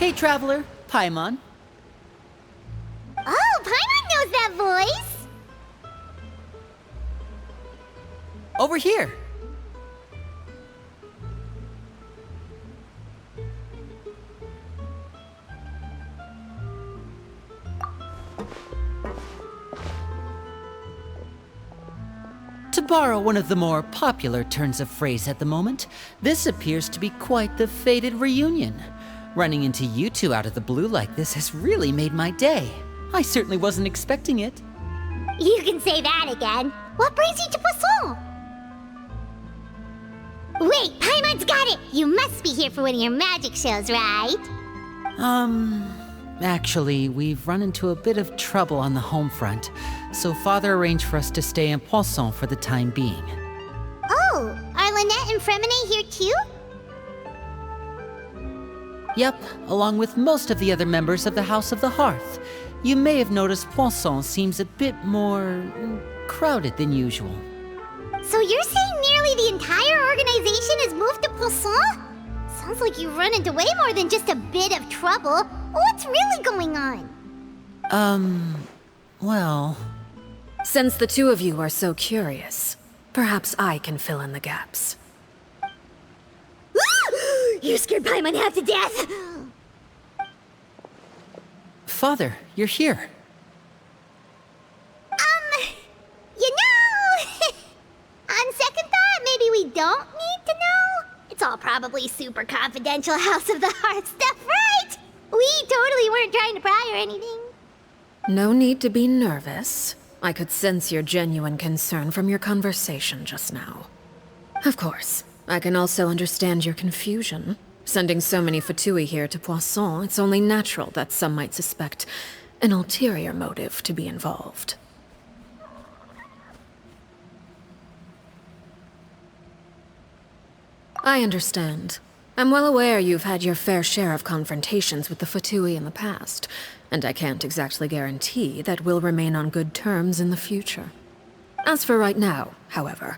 Hey, Traveler. Paimon. Oh, Paimon knows that voice! Over here. To borrow one of the more popular turns of phrase at the moment, this appears to be quite the fated reunion. Running into you two out of the blue like this has really made my day. I certainly wasn't expecting it. You can say that again. What brings you to Poisson? Wait, Paimon's got it! You must be here for one of your magic shows, right? Actually, we've run into a bit of trouble on the home front, so Father arranged for us to stay in Poisson for the time being. Oh, are Lynette and Freminet here too? Yep, along with most of the other members of the House of the Hearth. You may have noticed Poisson seems a bit more crowded than usual. So you're saying nearly the entire organization has moved to Poisson? Sounds like you've run into way more than just a bit of trouble. What's really going on? Well... Since the two of you are so curious, perhaps I can fill in the gaps. You scared Paimon half to death! Father, you're here. You know... on second thought, maybe we don't need to know? It's all probably super confidential House of the Hearth stuff, right? We totally weren't trying to pry or anything. No need to be nervous. I could sense your genuine concern from your conversation just now. Of course, I can also understand your confusion. Sending so many Fatui here to Poisson, it's only natural that some might suspect an ulterior motive to be involved. I understand. I'm well aware you've had your fair share of confrontations with the Fatui in the past, and I can't exactly guarantee that we'll remain on good terms in the future. As for right now, however,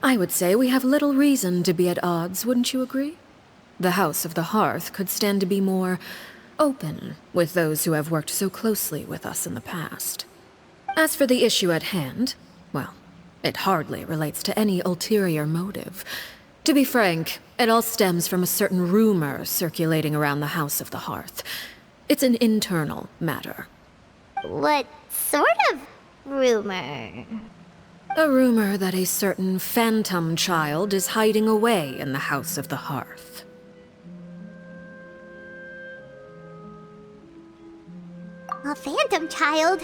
I would say we have little reason to be at odds, wouldn't you agree? The House of the Hearth could stand to be more open with those who have worked so closely with us in the past. As for the issue at hand, well, it hardly relates to any ulterior motive. To be frank, it all stems from a certain rumor circulating around the House of the Hearth. It's an internal matter. What sort of rumor? A rumor that a certain phantom child is hiding away in the House of the Hearth. A phantom child?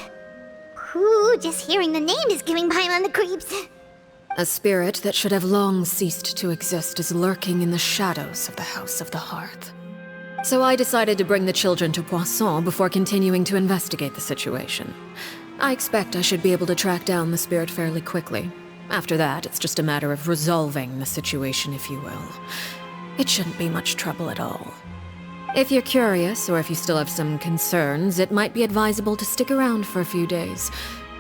Ooh, just hearing the name is giving Paimon the creeps. A spirit that should have long ceased to exist is lurking in the shadows of the House of the Hearth. So I decided to bring the children to Poisson before continuing to investigate the situation. I expect I should be able to track down the spirit fairly quickly. After that, it's just a matter of resolving the situation, if you will. It shouldn't be much trouble at all. If you're curious, or if you still have some concerns, it might be advisable to stick around for a few days.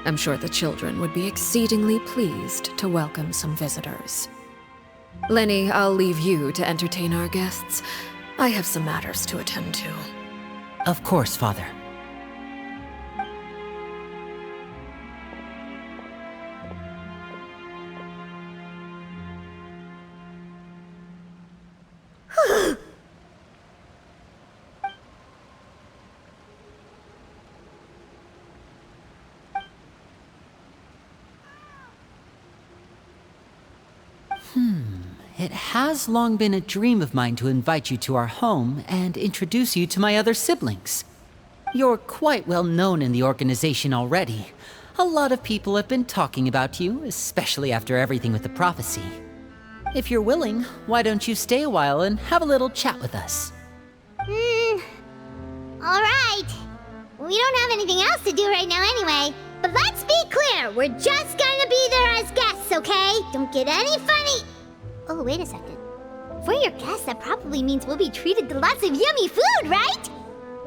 I'm sure the children would be exceedingly pleased to welcome some visitors. Lyney, I'll leave you to entertain our guests. I have some matters to attend to. Of course, Father. It has long been a dream of mine to invite you to our home and introduce you to my other siblings. You're quite well known in the organization already. A lot of people have been talking about you, especially after everything with the prophecy. If you're willing, why don't you stay a while and have a little chat with us? Alright. We don't have anything else to do right now anyway. But let's be clear, we're just gonna be there as guests, okay? Don't get any funny... Oh, wait a second. For your guests, that probably means we'll be treated to lots of yummy food, right?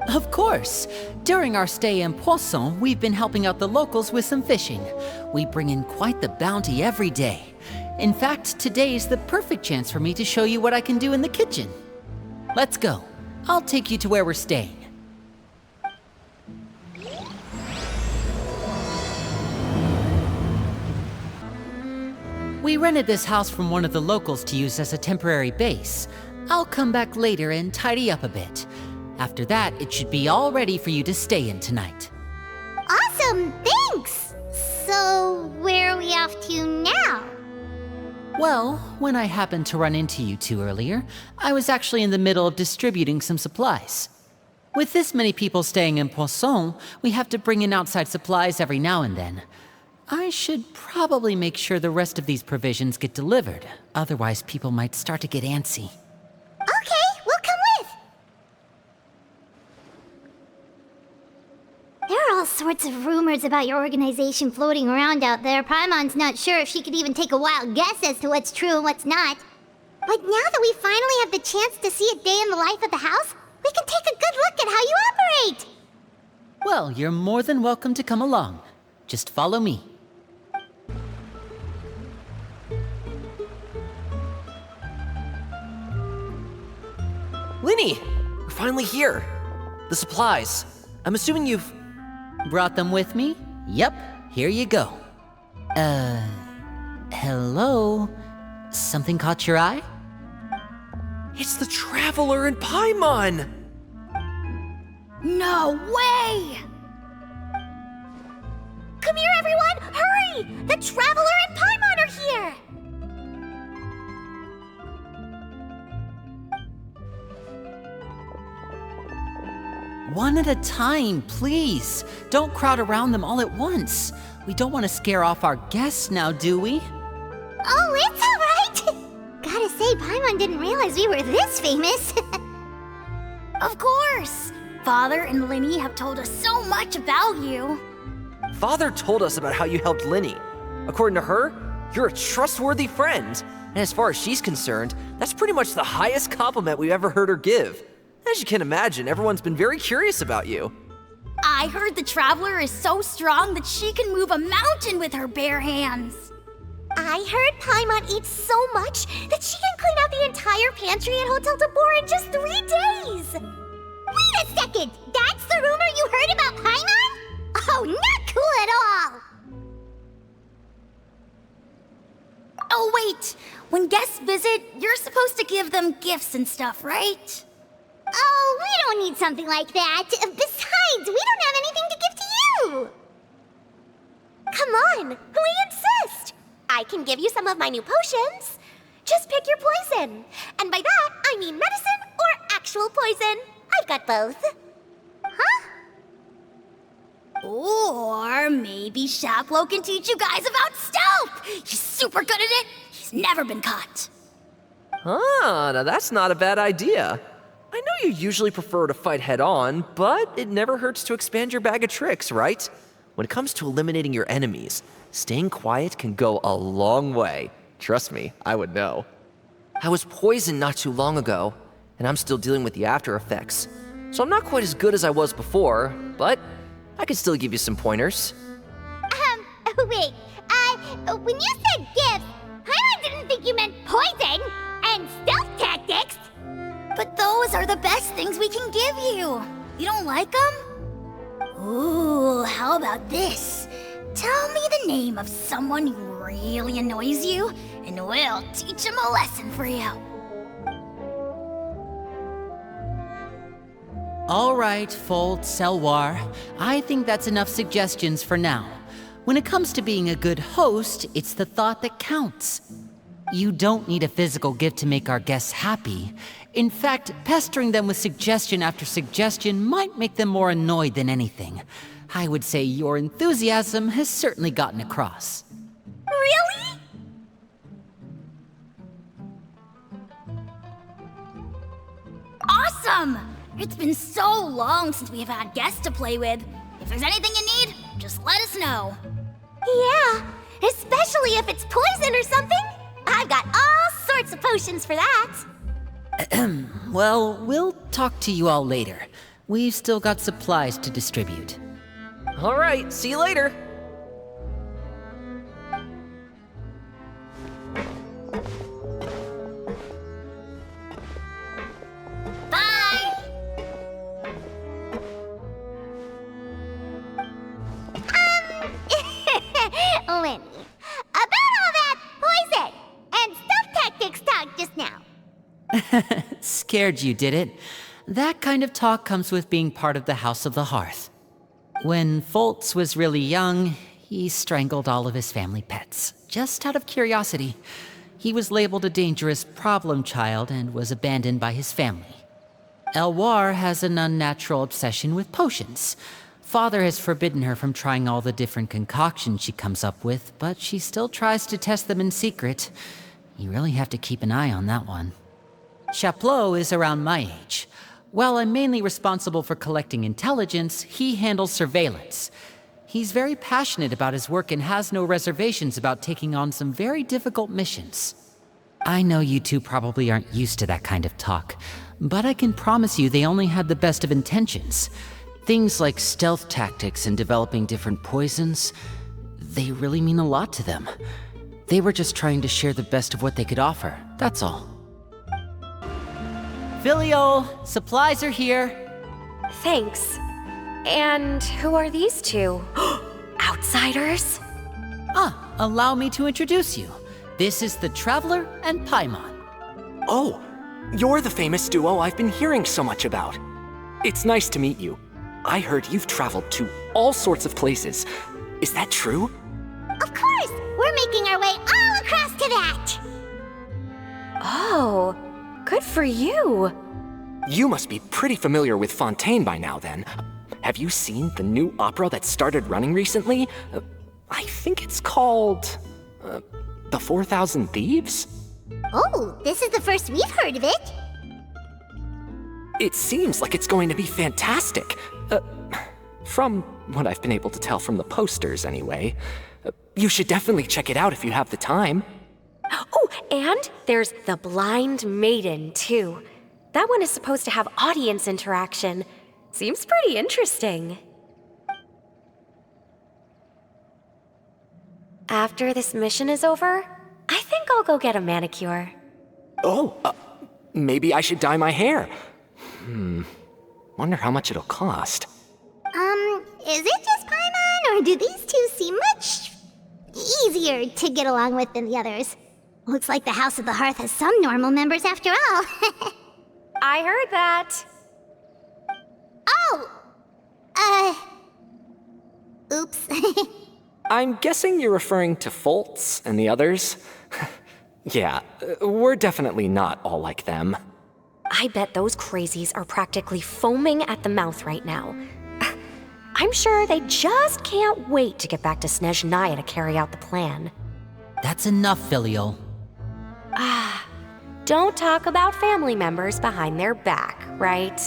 Of course. During our stay in Poisson, we've been helping out the locals with some fishing. We bring in quite the bounty every day. In fact, today's the perfect chance for me to show you what I can do in the kitchen. Let's go. I'll take you to where we're staying. We rented this house from one of the locals to use as a temporary base. I'll come back later and tidy up a bit. After that, it should be all ready for you to stay in tonight. Awesome, thanks! So, where are we off to now? Well, when I happened to run into you two earlier, I was actually in the middle of distributing some supplies. With this many people staying in Poisson, we have to bring in outside supplies every now and then. I should probably make sure the rest of these provisions get delivered, otherwise people might start to get antsy. Okay, we'll come with! There are all sorts of rumors about your organization floating around out there. Paimon's not sure if she could even take a wild guess as to what's true and what's not. But now that we finally have the chance to see a day in the life of the house, we can take a good look at how you operate! Well, you're more than welcome to come along. Just follow me. Lyney! We're finally here. The supplies. I'm assuming you've... Brought them with me? Yep, here you go. Hello? Something caught your eye? It's the Traveler and Paimon! No way! Come here, everyone! Hurry! The Traveler and Paimon are here! One at a time, please. Don't crowd around them all at once. We don't want to scare off our guests now, do we? Oh, it's all right! Gotta say, Paimon didn't realize we were this famous. Of course! Father and Lyney have told us so much about you. Father told us about how you helped Lyney. According to her, you're a trustworthy friend. And as far as she's concerned, that's pretty much the highest compliment we've ever heard her give. As you can imagine, everyone's been very curious about you. I heard the Traveler is so strong that she can move a mountain with her bare hands. I heard Paimon eats so much that she can clean out the entire pantry at Hotel de Boer in just 3 days! Wait a second! That's the rumor you heard about Paimon? Oh, not cool at all! Oh wait, when guests visit, you're supposed to give them gifts and stuff, right? Oh, we don't need something like that. Besides, we don't have anything to give to you! Come on, we insist! I can give you some of my new potions. Just pick your poison. And by that, I mean medicine or actual poison. I've got both. Huh? Or maybe Shaplo can teach you guys about stealth! He's super good at it! He's never been caught! Ah, now that's not a bad idea. I know you usually prefer to fight head-on, but it never hurts to expand your bag of tricks, right? When it comes to eliminating your enemies, staying quiet can go a long way. Trust me, I would know. I was poisoned not too long ago, and I'm still dealing with the after effects. So I'm not quite as good as I was before, but I can still give you some pointers. Wait, when you said gifts, Paimon didn't think you meant poison and stealth tactics. But those are the best things we can give you. You don't like them? Ooh, how about this? Tell me the name of someone who really annoys you, and we'll teach him a lesson for you. All right, Fold, Selwar. I think that's enough suggestions for now. When it comes to being a good host, it's the thought that counts. You don't need a physical gift to make our guests happy. In fact, pestering them with suggestion after suggestion might make them more annoyed than anything. I would say your enthusiasm has certainly gotten across. Really? Awesome! It's been so long since we've had guests to play with. If there's anything you need, just let us know. Yeah, especially if it's poison or something. I've got all sorts of potions for that. Well, we'll talk to you all later. We've still got supplies to distribute. All right, see you later. Bye! Lyney. About all that poison and stealth tactics talk just now. Scared you, did it? That kind of talk comes with being part of the House of the Hearth. When Foltz was really young, he strangled all of his family pets, just out of curiosity. He was labeled a dangerous problem child and was abandoned by his family. Elwar has an unnatural obsession with potions. Father has forbidden her from trying all the different concoctions she comes up with, but she still tries to test them in secret. You really have to keep an eye on that one. Chaplot is around my age. While I'm mainly responsible for collecting intelligence, he handles surveillance. He's very passionate about his work and has no reservations about taking on some very difficult missions. I know you two probably aren't used to that kind of talk, but I can promise you they only had the best of intentions. Things like stealth tactics and developing different poisons, they really mean a lot to them. They were just trying to share the best of what they could offer, that's all. Filiol, supplies are here. Thanks. And who are these two? Outsiders? Allow me to introduce you. This is the Traveler and Paimon. Oh, you're the famous duo I've been hearing so much about. It's nice to meet you. I heard you've traveled to all sorts of places. Is that true? Of course! We're making our way all across to that! Oh, good for you. You must be pretty familiar with Fontaine by now, then. Have you seen the new opera that started running recently? I think it's called... The 4,000 Thieves? Oh, this is the first we've heard of it. It seems like it's going to be fantastic. From what I've been able to tell from the posters, anyway. You should definitely check it out if you have the time. Oh, and there's The Blind Maiden, too. That one is supposed to have audience interaction. Seems pretty interesting. After this mission is over, I think I'll go get a manicure. Oh, maybe I should dye my hair. Wonder how much it'll cost. Is it just Paimon, or do these two seem much easier to get along with than the others? Looks like the House of the Hearth has some normal members after all. I heard that. Oops. I'm guessing you're referring to Foltz and the others? Yeah, we're definitely not all like them. I bet those crazies are practically foaming at the mouth right now. I'm sure they just can't wait to get back to Snezhnaya to carry out the plan. That's enough, Filiol. Don't talk about family members behind their back, right?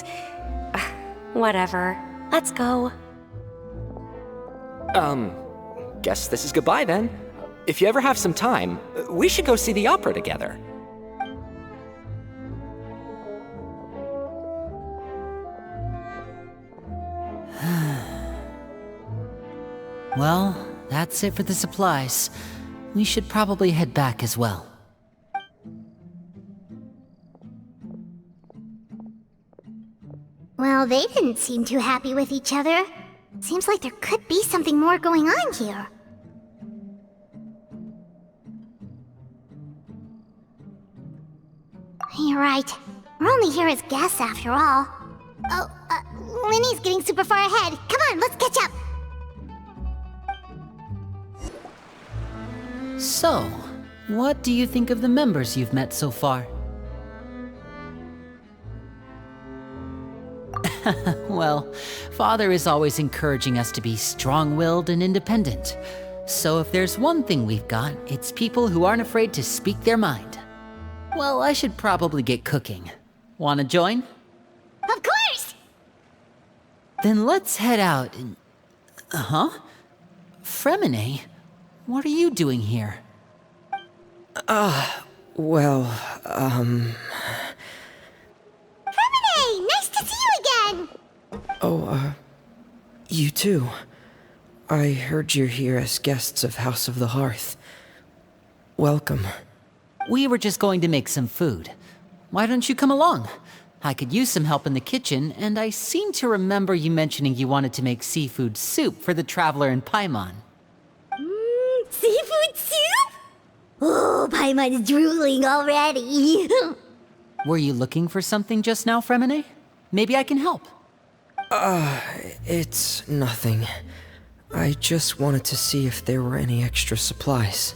Whatever. Let's go. Guess this is goodbye then. If you ever have some time, we should go see the opera together. Well, that's it for the supplies. We should probably head back as well. Well, they didn't seem too happy with each other. Seems like there could be something more going on here. You're right. We're only here as guests after all. Oh, Lyney's getting super far ahead. Come on, let's catch up. So, what do you think of the members you've met so far? Well, Father is always encouraging us to be strong-willed and independent. So if there's one thing we've got, it's people who aren't afraid to speak their mind. Well, I should probably get cooking. Wanna join? Of course! Then let's head out and... Freminet? What are you doing here? Freminet, nice to see you again! You too. I heard you're here as guests of House of the Hearth. Welcome. We were just going to make some food. Why don't you come along? I could use some help in the kitchen, and I seem to remember you mentioning you wanted to make seafood soup for the Traveler and Paimon. Seafood soup? Oh, Paimon's drooling already. Were you looking for something just now, Freminet? Maybe I can help. It's nothing. I just wanted to see if there were any extra supplies.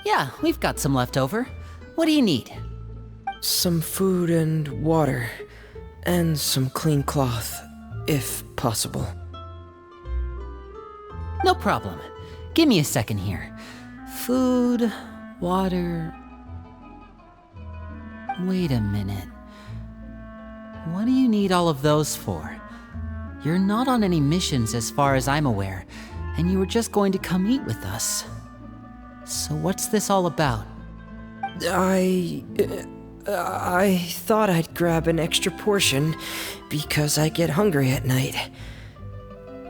Yeah, we've got some left over. What do you need? Some food and water, and some clean cloth, if possible. No problem. Give me a second here. Food, water... Wait a minute. What do you need all of those for? You're not on any missions as far as I'm aware, and you were just going to come eat with us. So what's this all about? I thought I'd grab an extra portion because I get hungry at night.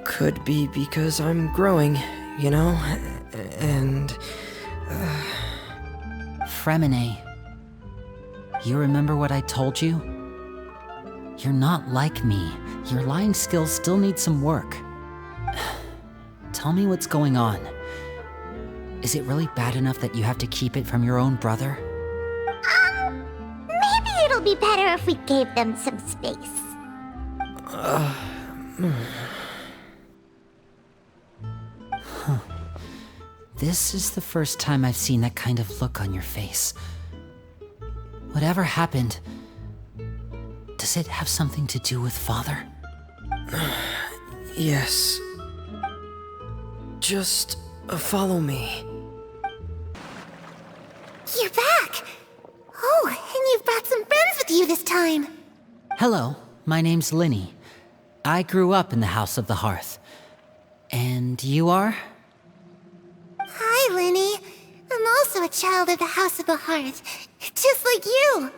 Could be because I'm growing, you know, and... Freminet, you remember what I told you? You're not like me. Your lying skills still need some work. Tell me what's going on. Is it really bad enough that you have to keep it from your own brother? Maybe it'll be better if we gave them some space. This is the first time I've seen that kind of look on your face. Whatever happened, does it have something to do with Father? Yes. Just follow me. You're back! Oh, and you've brought some friends with you this time. Hello, my name's Lyney. I grew up in the House of the Hearth. And you are? Hi, Lyney. I'm also a child of the House of the Hearth, just like you.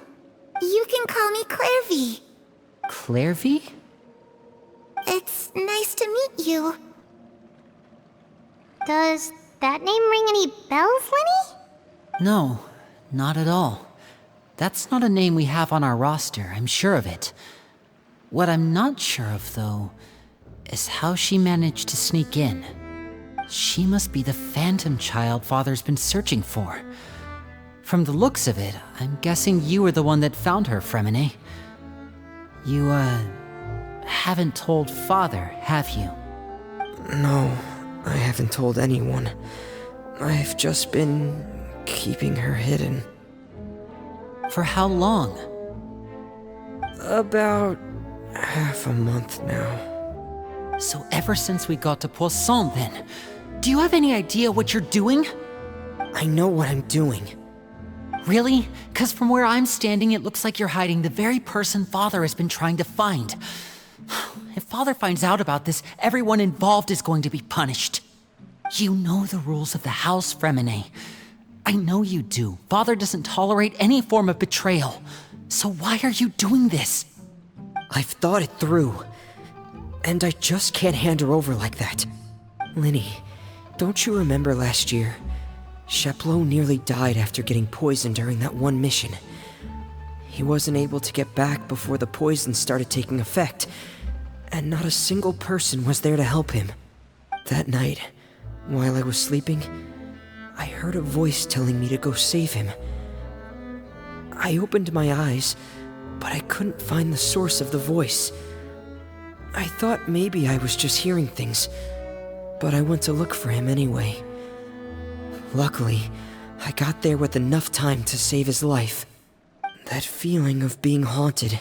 You can call me Clervie. Clervie? It's nice to meet you. Does that name ring any bells, Lyney? No, not at all. That's not a name we have on our roster, I'm sure of it. What I'm not sure of, though, is how she managed to sneak in. She must be the phantom child Father's been searching for. From the looks of it, I'm guessing you were the one that found her, Freminet. You, haven't told Father, have you? No, I haven't told anyone. I've just been keeping her hidden. For how long? About half a month now. So ever since we got to Poisson, then. Do you have any idea what you're doing? I know what I'm doing. Really? 'Cause from where I'm standing, it looks like you're hiding the very person Father has been trying to find. If Father finds out about this, everyone involved is going to be punished. You know the rules of the house, Freminet. I know you do. Father doesn't tolerate any form of betrayal. So why are you doing this? I've thought it through. And I just can't hand her over like that. Lyney, don't you remember last year? Chapleau nearly died after getting poisoned during that one mission. He wasn't able to get back before the poison started taking effect, and not a single person was there to help him. That night, while I was sleeping, I heard a voice telling me to go save him. I opened my eyes, but I couldn't find the source of the voice. I thought maybe I was just hearing things, but I went to look for him anyway. Luckily, I got there with enough time to save his life. That feeling of being haunted,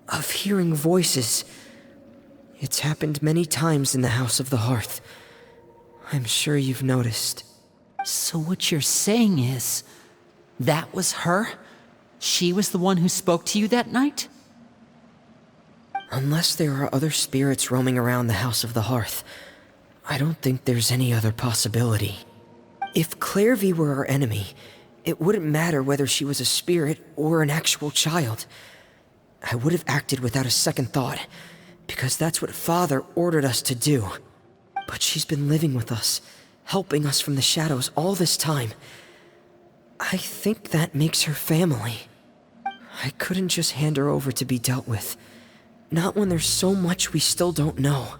of hearing voices, it's happened many times in the House of the Hearth. I'm sure you've noticed. So what you're saying is, that was her? She was the one who spoke to you that night? Unless there are other spirits roaming around the House of the Hearth, I don't think there's any other possibility. If Clervie were our enemy, it wouldn't matter whether she was a spirit or an actual child. I would have acted without a second thought, because that's what Father ordered us to do. But she's been living with us, helping us from the shadows all this time. I think that makes her family. I couldn't just hand her over to be dealt with. Not when there's so much we still don't know.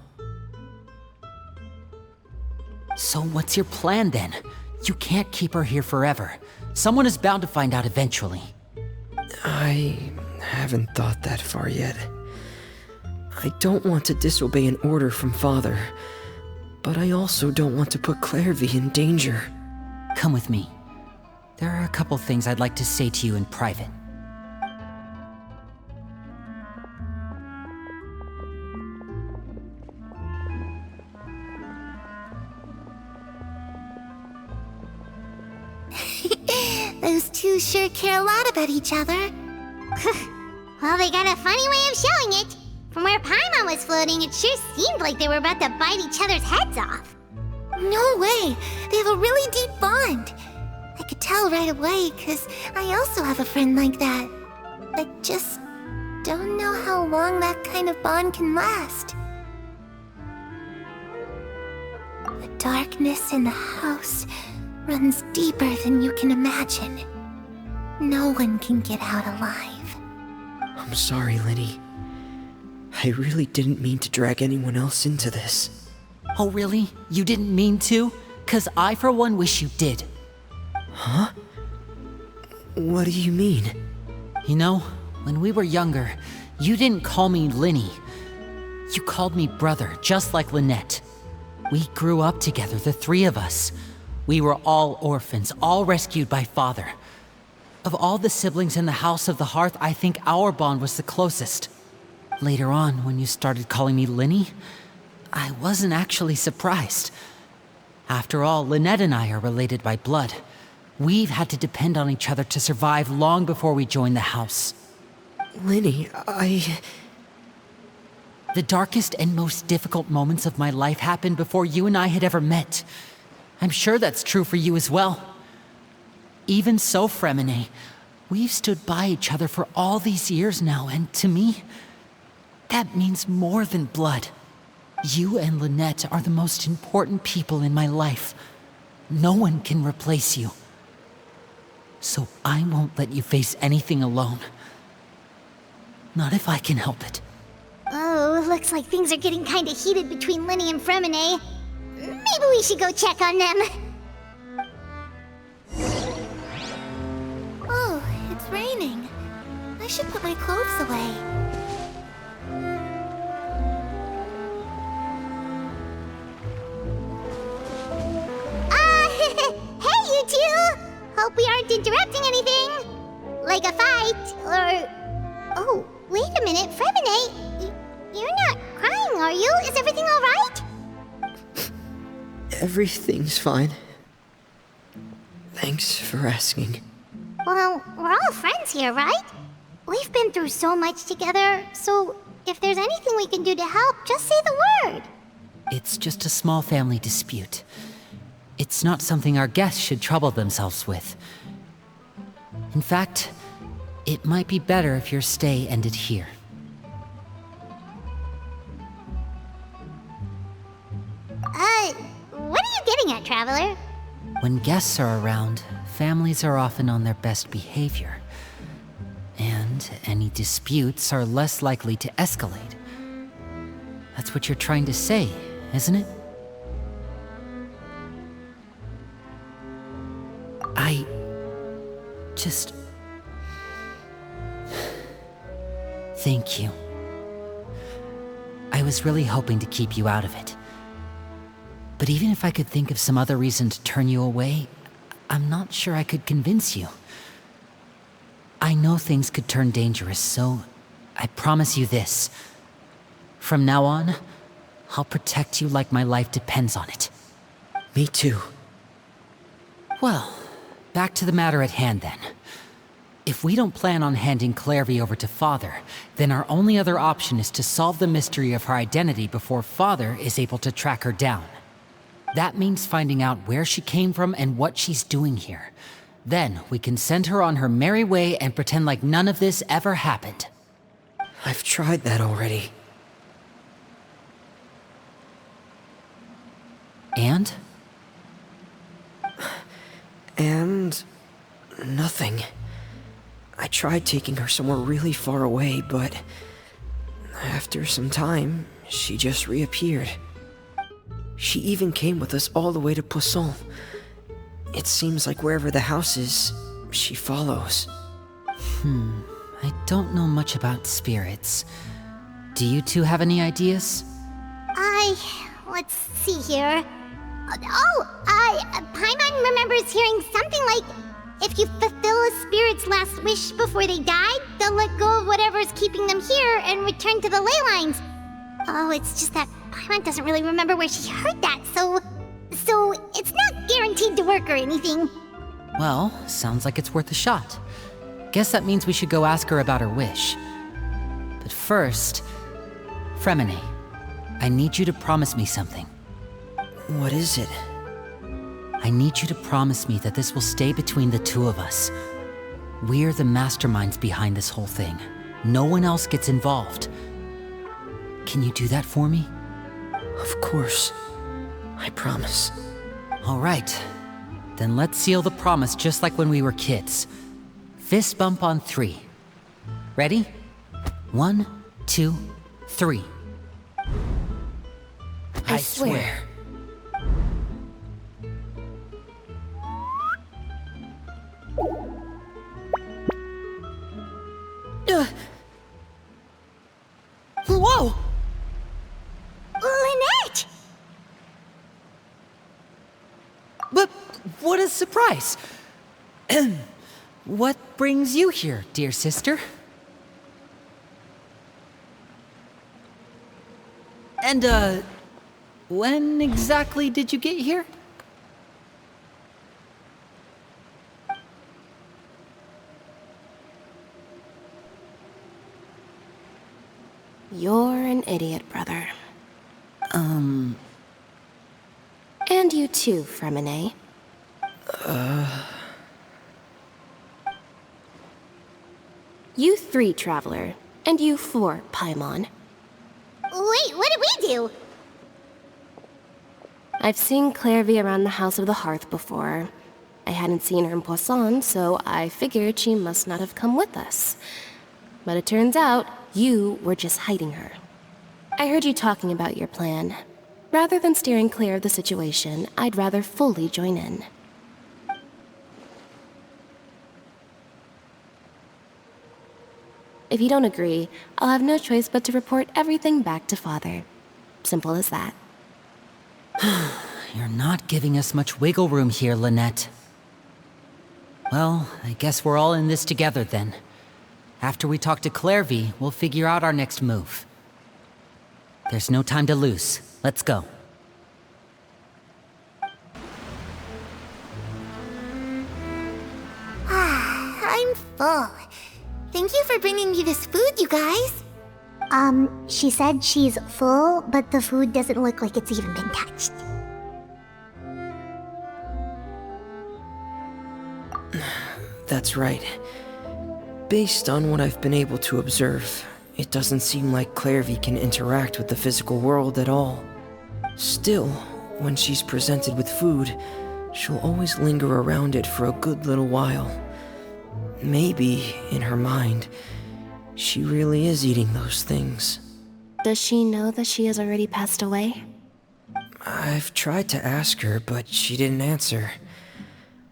So what's your plan then? You can't keep her here forever. Someone is bound to find out eventually. I haven't thought that far yet. I don't want to disobey an order from Father, but I also don't want to put Clervie in danger. Come with me. There are a couple things I'd like to say to you in private. Those two sure care a lot about each other. Well, they got a funny way of showing it. From where Paimon was floating, it sure seemed like they were about to bite each other's heads off. No way! They have a really deep bond. I could tell right away, because I also have a friend like that. I just don't know how long that kind of bond can last. The darkness in the house runs deeper than you can imagine. No one can get out alive. I'm sorry, Lyney. I really didn't mean to drag anyone else into this. Oh, really? You didn't mean to? 'Cause I, for one, wish you did. Huh? What do you mean? You know, when we were younger, you didn't call me Lyney. You called me brother, just like Lynette. We grew up together, the three of us. We were all orphans, all rescued by Father. Of all the siblings in the House of the Hearth, I think our bond was the closest. Later on, when you started calling me Lyney, I wasn't actually surprised. After all, Lynette and I are related by blood. We've had to depend on each other to survive long before we joined the house. Lyney, The darkest and most difficult moments of my life happened before you and I had ever met. I'm sure that's true for you as well. Even so, Freminet, we've stood by each other for all these years now, and to me, that means more than blood. You and Lynette are the most important people in my life. No one can replace you. So I won't let you face anything alone. Not if I can help it. Oh, looks like things are getting kinda heated between Lyney and Freminet. Maybe we should go check on them. Oh, it's raining. I should put my clothes away. Hey, you two! Hope we aren't interrupting anything. Like a fight, or... Oh, wait a minute, Freminet. You're not crying, are you? Is everything alright? everything's fine. Thanks for asking. Well, we're all friends here, right? We've been through so much together, so if there's anything we can do to help, just say the word. It's just a small family dispute. It's not something our guests should trouble themselves with. In fact, it might be better if your stay ended here. What are you getting at, Traveler? When guests are around, families are often on their best behavior. And any disputes are less likely to escalate. That's what you're trying to say, isn't it? I just... Thank you. I was really hoping to keep you out of it. But even if I could think of some other reason to turn you away, I'm not sure I could convince you. I know things could turn dangerous, so I promise you this. From now on, I'll protect you like my life depends on it. Me too. Well, back to the matter at hand then. If we don't plan on handing Clervie over to Father, then our only other option is to solve the mystery of her identity before Father is able to track her down. That means finding out where she came from and what she's doing here. Then we can send her on her merry way and pretend like none of this ever happened. I've tried that already. And? And... nothing. I tried taking her somewhere really far away, but... after some time, she just reappeared. She even came with us all the way to Poisson. It seems like wherever the house is, she follows. I don't know much about spirits. Do you two have any ideas? Let's see here. Paimon remembers hearing something like, if you fulfill a spirit's last wish before they died, they'll let go of whatever's keeping them here and return to the ley lines. Oh, it's just that Paimon doesn't really remember where she heard that, so it's not guaranteed to work or anything. Well, sounds like it's worth a shot. Guess that means we should go ask her about her wish. But first, Freminet, I need you to promise me something. What is it? I need you to promise me that this will stay between the two of us. We're the masterminds behind this whole thing. No one else gets involved. Can you do that for me? Of course. I promise. All right. Then let's seal the promise just like when we were kids. Fist bump on 3. Ready? 1, 2, 3. I swear. Whoa! Lynette! But what a surprise! What brings you here, dear sister? And, when exactly did you get here? You're an idiot, brother. And you too, Freminet. You 3, Traveler. And you 4, Paimon. Wait, what did we do? I've seen Clervie around the House of the Hearth before. I hadn't seen her in Poisson, so I figured she must not have come with us. But it turns out, you were just hiding her. I heard you talking about your plan. Rather than steering clear of the situation, I'd rather fully join in. If you don't agree, I'll have no choice but to report everything back to Father. Simple as that. You're not giving us much wiggle room here, Lynette. Well, I guess we're all in this together then. After we talk to Clervie, we'll figure out our next move. There's no time to lose. Let's go. I'm full. Thank you for bringing me this food, you guys. She said she's full, but the food doesn't look like it's even been touched. That's right. Based on what I've been able to observe, it doesn't seem like Clervie can interact with the physical world at all. Still, when she's presented with food, she'll always linger around it for a good little while. Maybe, in her mind, she really is eating those things. Does she know that she has already passed away? I've tried to ask her, but she didn't answer.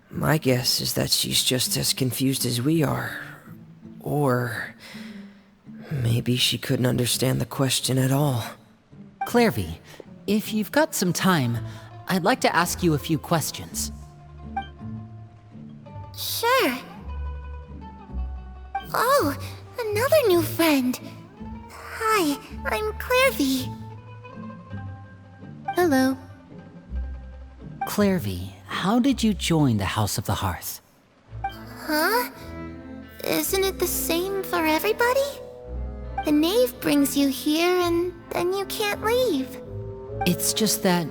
My guess is that she's just as confused as we are. Or maybe she couldn't understand the question at all. Clervie, if you've got some time, I'd like to ask you a few questions. Sure. Oh, another new friend. Hi, I'm Clervie. Hello. Clervie, how did you join the House of the Hearth? Huh? Isn't it the same for everybody? The Knave brings you here and then you can't leave. It's just that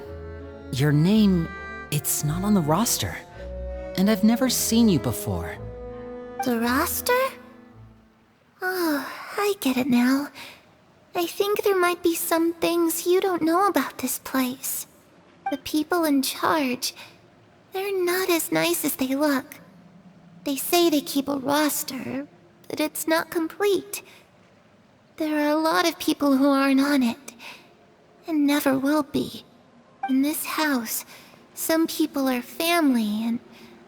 your name, it's not on the roster. And I've never seen you before. The roster? Oh, I get it now. I think there might be some things you don't know about this place. The people in charge, they're not as nice as they look. They say they keep a roster, but it's not complete. There are a lot of people who aren't on it, and never will be. In this house, some people are family, and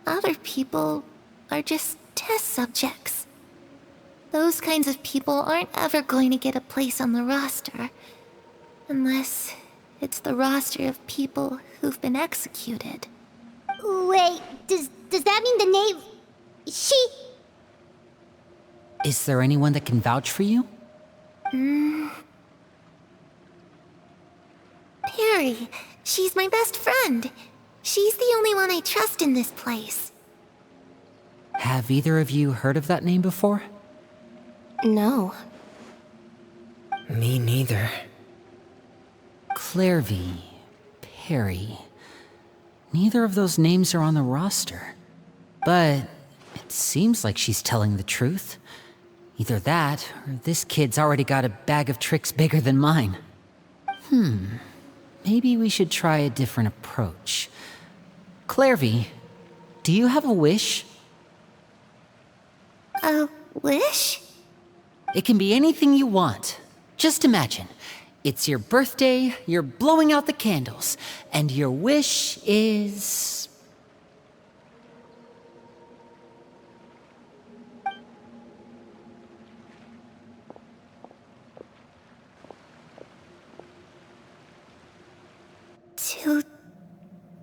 other people are just test subjects. Those kinds of people aren't ever going to get a place on the roster. Unless it's the roster of people who've been executed. Wait, does that mean the knave... She... Is there anyone that can vouch for you? Perrie. She's my best friend. She's the only one I trust in this place. Have either of you heard of that name before? No. Me neither. Clervie, Perrie. Neither of those names are on the roster. But it seems like she's telling the truth. Either that, or this kid's already got a bag of tricks bigger than mine. Maybe we should try a different approach. Clervie, do you have a wish? A wish? It can be anything you want. Just imagine. It's your birthday, you're blowing out the candles, and your wish is...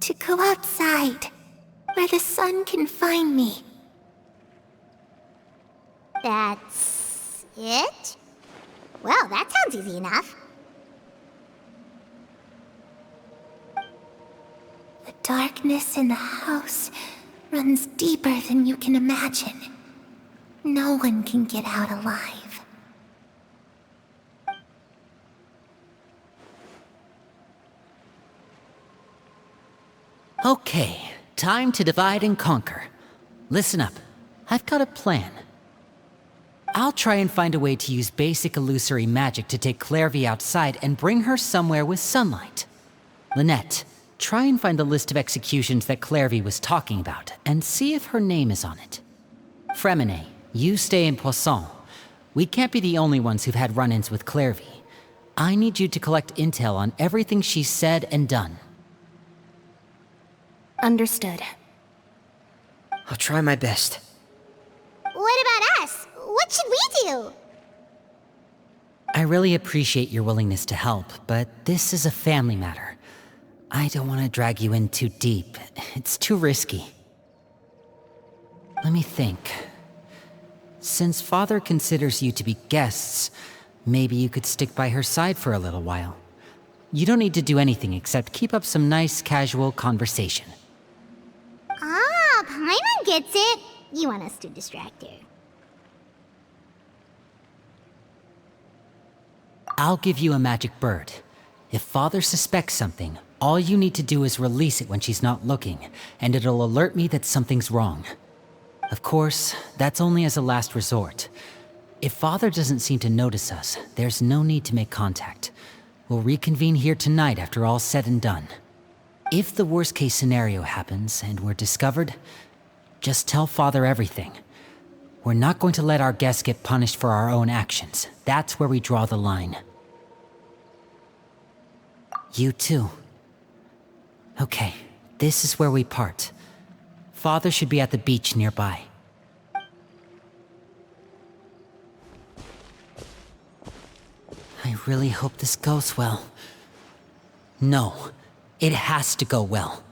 To go outside, where the sun can find me. That's... it? Well, that sounds easy enough. The darkness in the house runs deeper than you can imagine. No one can get out alive. Okay, time to divide and conquer. Listen up, I've got a plan. I'll try and find a way to use basic illusory magic to take Clervie outside and bring her somewhere with sunlight. Lynette, try and find the list of executions that Clervie was talking about, and see if her name is on it. Freminet, you stay in Poisson. We can't be the only ones who've had run-ins with Clervie. I need you to collect intel on everything she's said and done. Understood. I'll try my best. What about us? What should we do? I really appreciate your willingness to help, but this is a family matter. I don't want to drag you in too deep. It's too risky. Let me think. Since Father considers you to be guests, maybe you could stick by her side for a little while. You don't need to do anything except keep up some nice, casual conversation. Ah, Paimon gets it. You want us to distract her. I'll give you a magic bird. If Father suspects something, all you need to do is release it when she's not looking, and it'll alert me that something's wrong. Of course, that's only as a last resort. If Father doesn't seem to notice us, there's no need to make contact. We'll reconvene here tonight after all's said and done. If the worst-case scenario happens and we're discovered, just tell Father everything. We're not going to let our guests get punished for our own actions. That's where we draw the line. You too. Okay, this is where we part. Father should be at the beach nearby. I really hope this goes well. No, it has to go well.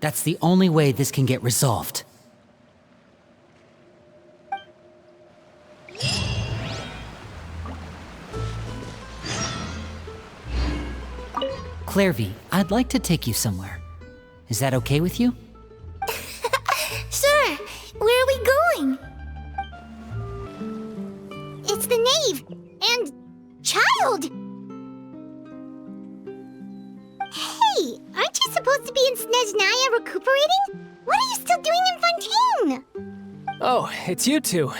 That's the only way this can get resolved. Clervie, I'd like to take you somewhere. Is that okay with you? Sure. Where are we going? It's the knave and Childe. Hey, aren't you supposed to be in Snezhnaya recuperating? What are you still doing in Fontaine? Oh, it's you two.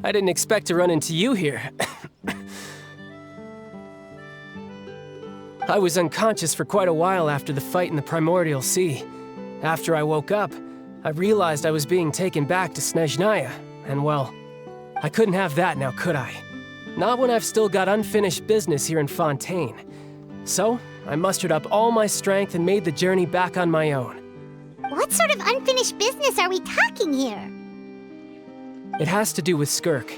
I didn't expect to run into you here. I was unconscious for quite a while after the fight in the Primordial Sea. After I woke up, I realized I was being taken back to Snezhnaya, and well, I couldn't have that now, could I? Not when I've still got unfinished business here in Fontaine. So, I mustered up all my strength and made the journey back on my own. What's What sort of unfinished business are we talking here? It has to do with Skirk,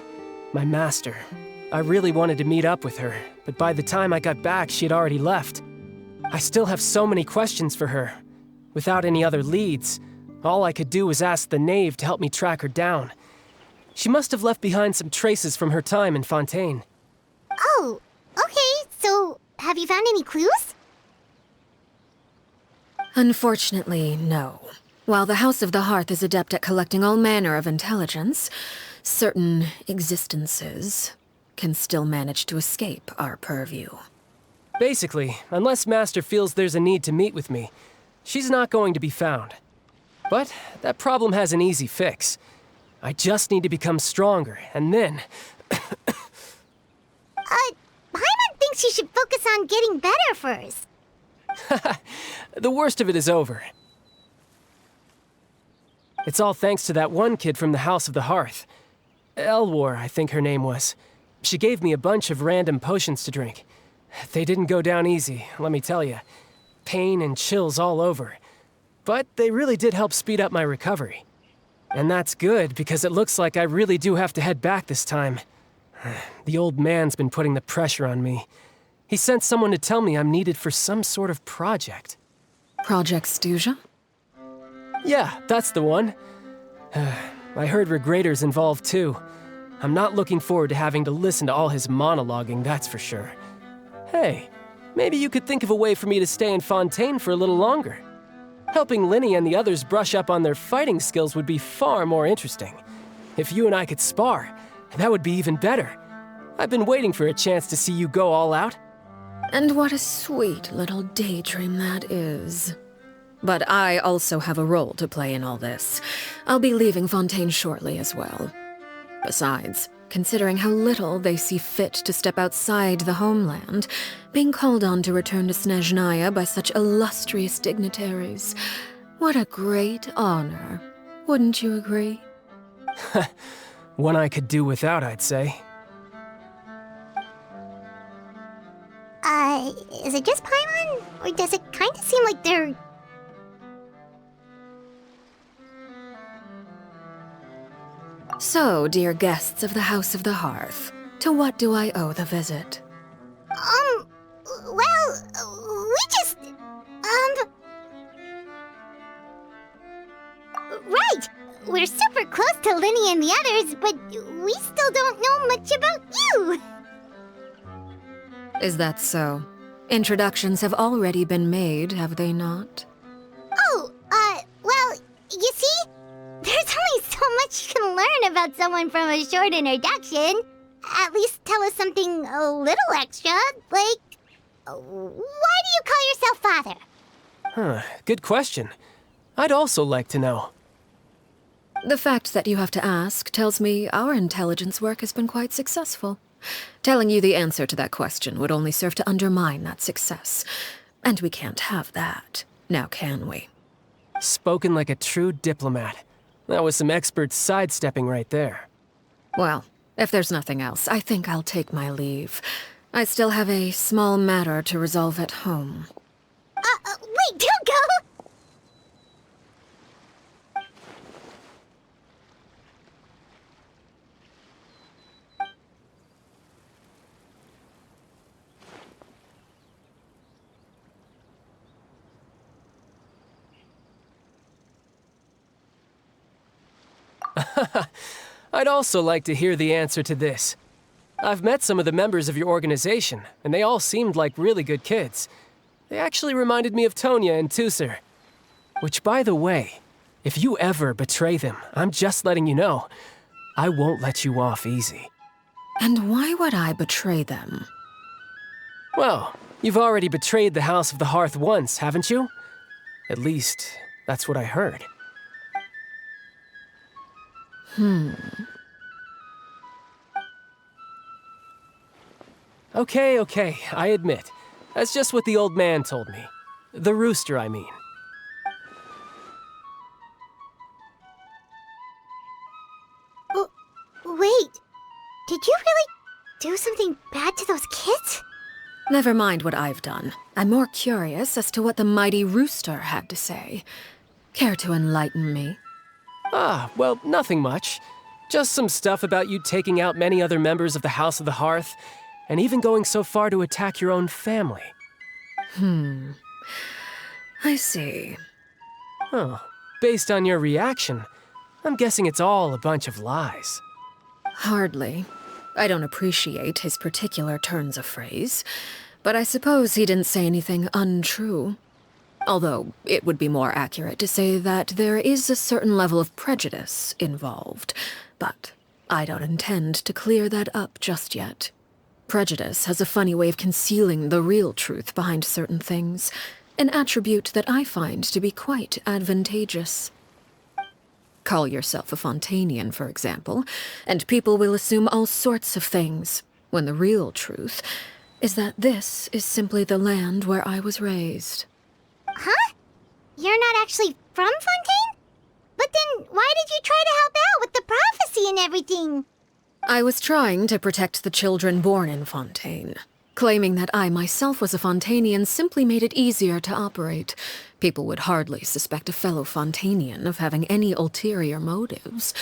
my master. I really wanted to meet up with her, but by the time I got back, she had already left. I still have so many questions for her. Without any other leads, all I could do was ask the Knave to help me track her down. She must have left behind some traces from her time in Fontaine. Oh, okay, so have you found any clues? Unfortunately, no. While the House of the Hearth is adept at collecting all manner of intelligence, certain existences can still manage to escape our purview. Basically, unless Master feels there's a need to meet with me, she's not going to be found. But that problem has an easy fix. I just need to become stronger, and then... Paimon thinks you should focus on getting better first. The worst of it is over. It's all thanks to that one kid from the House of the Hearth. Elwar, I think her name was. She gave me a bunch of random potions to drink. They didn't go down easy, let me tell you. Pain and chills all over. But they really did help speed up my recovery. And that's good, because it looks like I really do have to head back this time. The old man's been putting the pressure on me. He sent someone to tell me I'm needed for some sort of project. Project Stuzha? Yeah, that's the one. I heard Regrader's involved too. I'm not looking forward to having to listen to all his monologuing, that's for sure. Hey, maybe you could think of a way for me to stay in Fontaine for a little longer. Helping Lyney and the others brush up on their fighting skills would be far more interesting. If you and I could spar, that would be even better. I've been waiting for a chance to see you go all out. And what a sweet little daydream that is. But I also have a role to play in all this. I'll be leaving Fontaine shortly as well. Besides, considering how little they see fit to step outside the homeland, being called on to return to Snezhnaya by such illustrious dignitaries, what a great honor. Wouldn't you agree? One I could do without, I'd say. Is it just Paimon? Or does it kind of seem like they're... So, dear guests of the House of the Hearth, to what do I owe the visit? Well, we just... Right! We're super close to Lyney and the others, but we still don't know much about you! Is that so? Introductions have already been made, have they not? Oh, well, you see? There's only so much you can learn about someone from a short introduction. At least tell us something a little extra, like... Why do you call yourself father? Huh, good question. I'd also like to know. The fact that you have to ask tells me our intelligence work has been quite successful. Telling you the answer to that question would only serve to undermine that success. And we can't have that, now can we? Spoken like a true diplomat. That was some expert sidestepping right there. Well, if there's nothing else, I think I'll take my leave. I still have a small matter to resolve at home. Wait, don't go! I'd also like to hear the answer to this. I've met some of the members of your organization, and they all seemed like really good kids. They actually reminded me of Tonya and Tusser. Which, by the way, if you ever betray them, I'm just letting you know, I won't let you off easy. And why would I betray them? Well, you've already betrayed the House of the Hearth once, haven't you? At least, that's what I heard. Okay, I admit. That's just what the old man told me. The rooster, I mean. Wait, did you really do something bad to those kids? Never mind what I've done. I'm more curious as to what the mighty rooster had to say. Care to enlighten me? Well, nothing much. Just some stuff about you taking out many other members of the House of the Hearth, and even going so far to attack your own family. I see. Oh, based on your reaction, I'm guessing it's all a bunch of lies. Hardly. I don't appreciate his particular turns of phrase, but I suppose he didn't say anything untrue. Although, it would be more accurate to say that there is a certain level of prejudice involved, but I don't intend to clear that up just yet. Prejudice has a funny way of concealing the real truth behind certain things, an attribute that I find to be quite advantageous. Call yourself a Fontainian, for example, and people will assume all sorts of things, when the real truth is that this is simply the land where I was raised. Huh? You're not actually from Fontaine? But then why did you try to help out with the prophecy and everything? I was trying to protect the children born in Fontaine. Claiming that I myself was a Fontainian simply made it easier to operate. People would hardly suspect a fellow Fontainian of having any ulterior motives.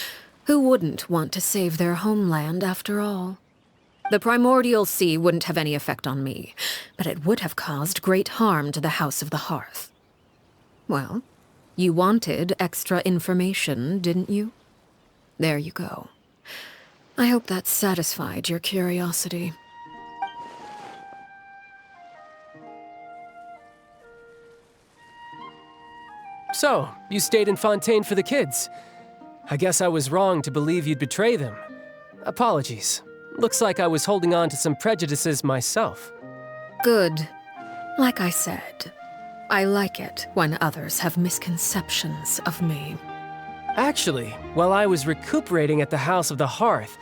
Who wouldn't want to save their homeland after all? The primordial sea wouldn't have any effect on me, but it would have caused great harm to the House of the Hearth. Well, you wanted extra information, didn't you? There you go. I hope that satisfied your curiosity. So, you stayed in Fontaine for the kids. I guess I was wrong to believe you'd betray them. Apologies. Looks like I was holding on to some prejudices myself. Good. Like I said, I like it when others have misconceptions of me. Actually, while I was recuperating at the House of the Hearth,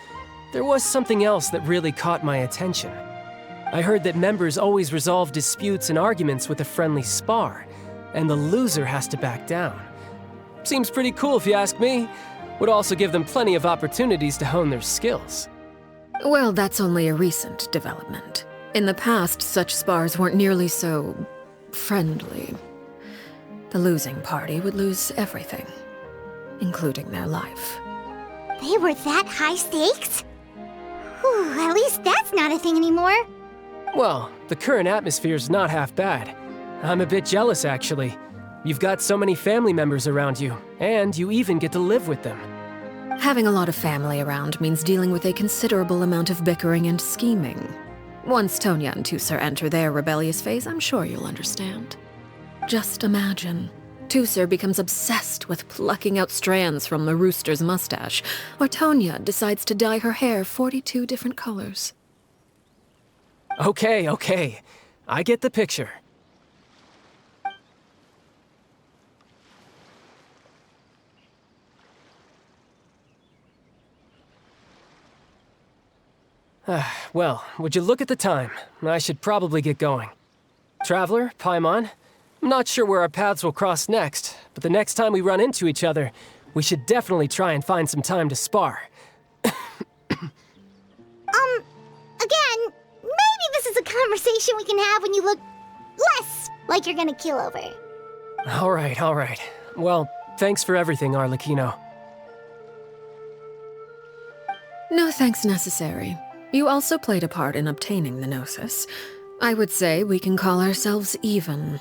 there was something else that really caught my attention. I heard that members always resolve disputes and arguments with a friendly spar, and the loser has to back down. Seems pretty cool if you ask me. Would also give them plenty of opportunities to hone their skills. Well, that's only a recent development. In the past, such spars weren't nearly so friendly. The losing party would lose everything, including their life. They were that high stakes? Whew, at least that's not a thing anymore. Well, the current atmosphere's not half bad. I'm a bit jealous, actually. You've got so many family members around you, and you even get to live with them. Having a lot of family around means dealing with a considerable amount of bickering and scheming. Once Tonya and Teucer enter their rebellious phase, I'm sure you'll understand. Just imagine. Teucer becomes obsessed with plucking out strands from the rooster's mustache, or Tonya decides to dye her hair 42 different colors. Okay. I get the picture. Well, would you look at the time? I should probably get going. Traveler, Paimon, I'm not sure where our paths will cross next, but the next time we run into each other, we should definitely try and find some time to spar. Again, maybe this is a conversation we can have when you look less like you're gonna keel over. All right. Well, thanks for everything, Arlecchino. No thanks necessary. You also played a part in obtaining the Gnosis. I would say we can call ourselves even.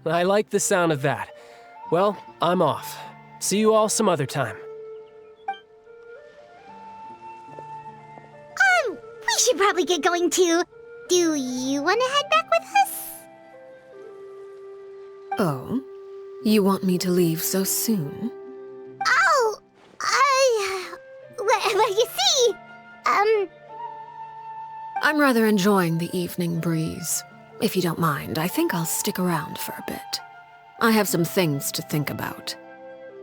I like the sound of that. Well, I'm off. See you all some other time. We should probably get going too. Do you want to head back with us? Oh? You want me to leave so soon? Oh, well, you see, I'm rather enjoying the evening breeze. If you don't mind, I think I'll stick around for a bit. I have some things to think about.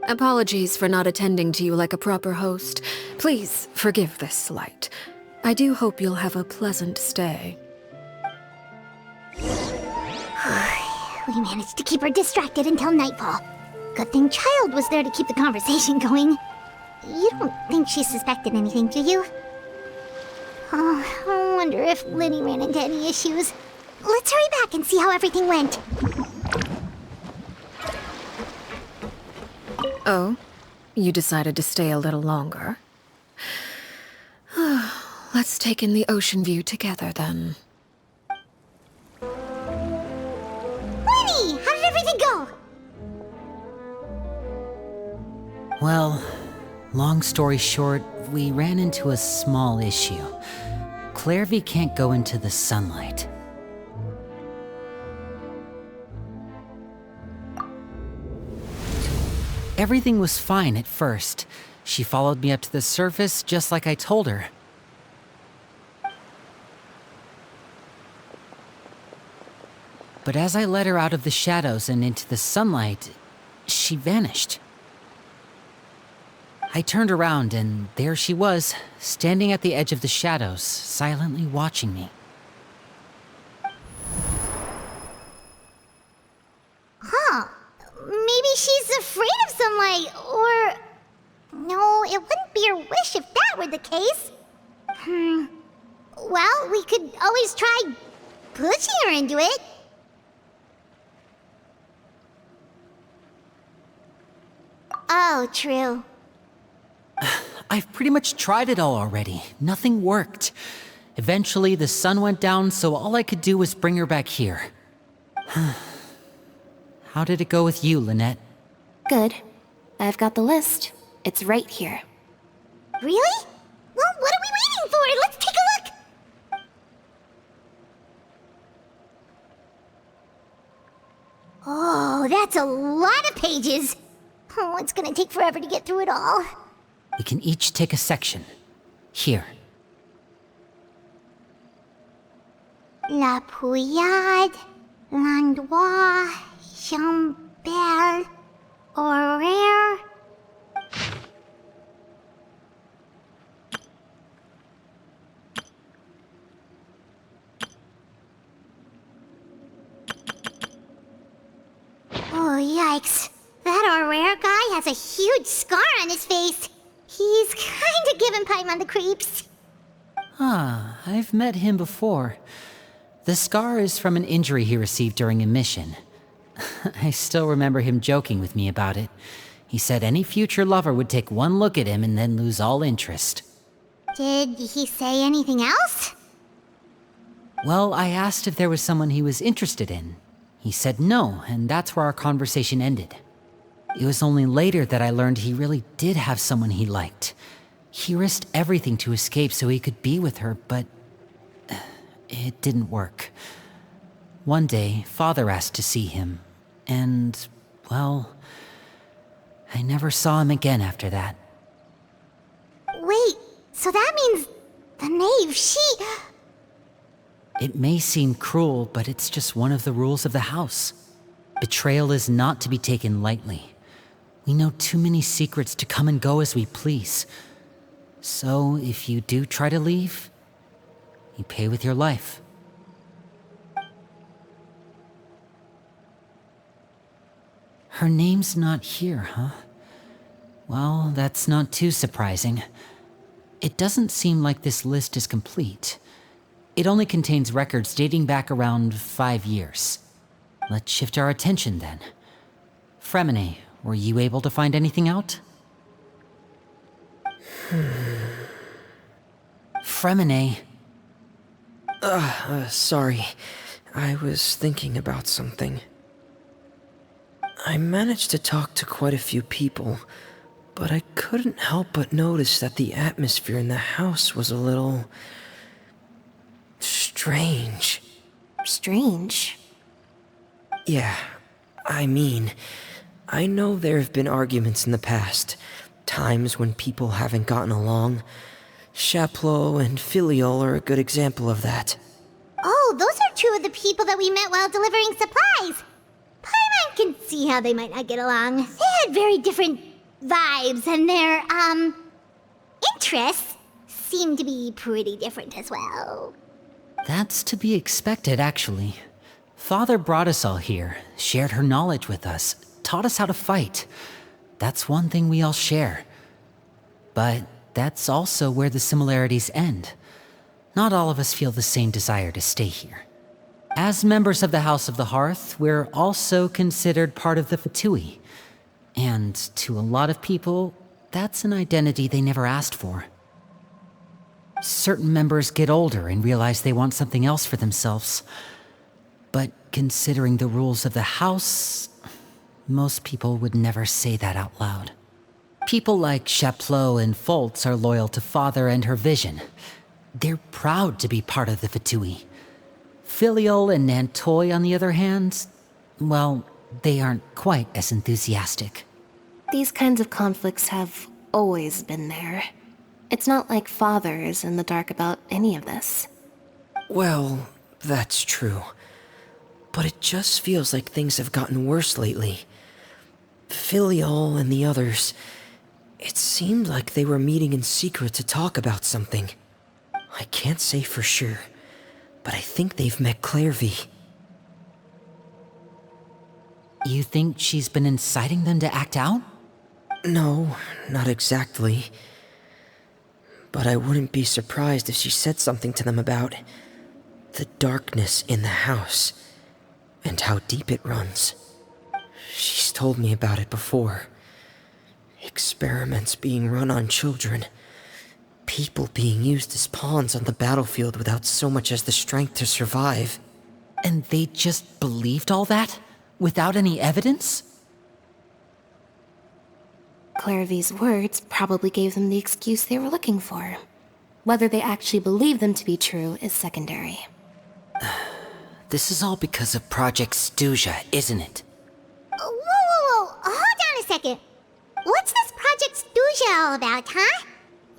Apologies for not attending to you like a proper host. Please forgive this slight. I do hope you'll have a pleasant stay. We managed to keep her distracted until nightfall. Good thing Childe was there to keep the conversation going. You don't think she suspected anything, do you? Oh, I wonder if Lyney ran into any issues. Let's hurry back and see how everything went. Oh? You decided to stay a little longer? Let's take in the ocean view together, then. Lyney, how did everything go? Well, long story short, we ran into a small issue. Clervie can't go into the sunlight. Everything was fine at first. She followed me up to the surface just like I told her. But as I led her out of the shadows and into the sunlight, she vanished. I turned around and there she was, standing at the edge of the shadows, silently watching me. Huh. Maybe she's afraid of sunlight, or... No, it wouldn't be her wish if that were the case. Well, we could always try pushing her into it. Oh, true. I've pretty much tried it all already. Nothing worked. Eventually, the sun went down, so all I could do was bring her back here. How did it go with you, Lynette? Good. I've got the list. It's right here. Really? Well, what are we waiting for? Let's take a look! Oh, that's a lot of pages. Oh, it's gonna take forever to get through it all. We can each take a section. Here. La Pouillade, l'endroit, Chambel, Horaire. Oh, yikes. That Horaire guy has a huge scar on his face. He's kinda giving Paimon the creeps. Ah, I've met him before. The scar is from an injury he received during a mission. I still remember him joking with me about it. He said any future lover would take one look at him and then lose all interest. Did he say anything else? Well, I asked if there was someone he was interested in. He said no, and that's where our conversation ended. It was only later that I learned he really did have someone he liked. He risked everything to escape so he could be with her, but it didn't work. One day, Father asked to see him, and, well, I never saw him again after that. Wait, so that means the knave, It may seem cruel, but it's just one of the rules of the house. Betrayal is not to be taken lightly. We know too many secrets to come and go as we please. So, if you do try to leave, you pay with your life. Her name's not here, huh? Well, that's not too surprising. It doesn't seem like this list is complete. It only contains records dating back around 5 years. Let's shift our attention then. Freminet, were you able to find anything out? Freminet. Sorry. I was thinking about something. I managed to talk to quite a few people, but I couldn't help but notice that the atmosphere in the house was a little... strange. Strange? Yeah, I mean, I know there have been arguments in the past, times when people haven't gotten along. Chapleau and Filial are a good example of that. Oh, those are two of the people that we met while delivering supplies. Paimon can see how they might not get along. They had very different vibes, and their, interests seem to be pretty different as well. That's to be expected, actually. Father brought us all here, shared her knowledge with us, taught us how to fight. That's one thing we all share. But that's also where the similarities end. Not all of us feel the same desire to stay here. As members of the House of the Hearth, we're also considered part of the Fatui. And to a lot of people, that's an identity they never asked for. Certain members get older and realize they want something else for themselves. But considering the rules of the house, most people would never say that out loud. People like Chapleau and Foltz are loyal to Father and her vision. They're proud to be part of the Fatui. Filial and Nantoy, on the other hand, well, they aren't quite as enthusiastic. These kinds of conflicts have always been there. It's not like Father is in the dark about any of this. Well, that's true. But it just feels like things have gotten worse lately. Filial and the others, it seemed like they were meeting in secret to talk about something. I can't say for sure, but I think they've met Clervie. You think she's been inciting them to act out? No, not exactly. But I wouldn't be surprised if she said something to them about the darkness in the house and how deep it runs. She's told me about it before. Experiments being run on children. People being used as pawns on the battlefield without so much as the strength to survive. And they just believed all that? Without any evidence? Clervie's words probably gave them the excuse they were looking for. Whether they actually believe them to be true is secondary. This is all because of Project Stuzha, isn't it? Whoa. Hold on a second. What's this Project Stuzha all about, huh?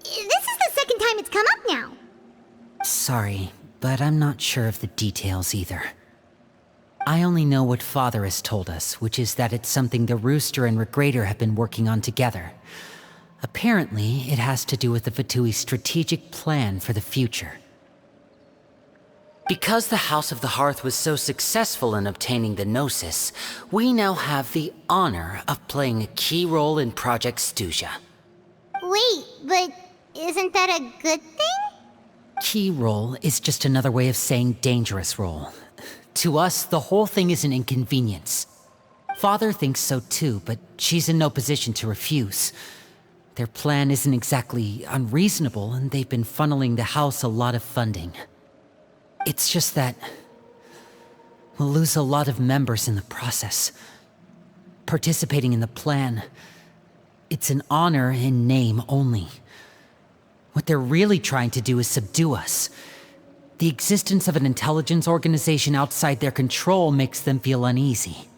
This is the second time it's come up now. Sorry, but I'm not sure of the details either. I only know what Father has told us, which is that it's something the Rooster and Regrader have been working on together. Apparently, it has to do with the Fatui's strategic plan for the future. Because the House of the Hearth was so successful in obtaining the Gnosis, we now have the honor of playing a key role in Project Stuzha. Wait, but isn't that a good thing? Key role is just another way of saying dangerous role. To us, the whole thing is an inconvenience. Father thinks so too, but she's in no position to refuse. Their plan isn't exactly unreasonable, and they've been funneling the house a lot of funding. It's just that we'll lose a lot of members in the process. Participating in the plan, it's an honor in name only. What they're really trying to do is subdue us. The existence of an intelligence organization outside their control makes them feel uneasy.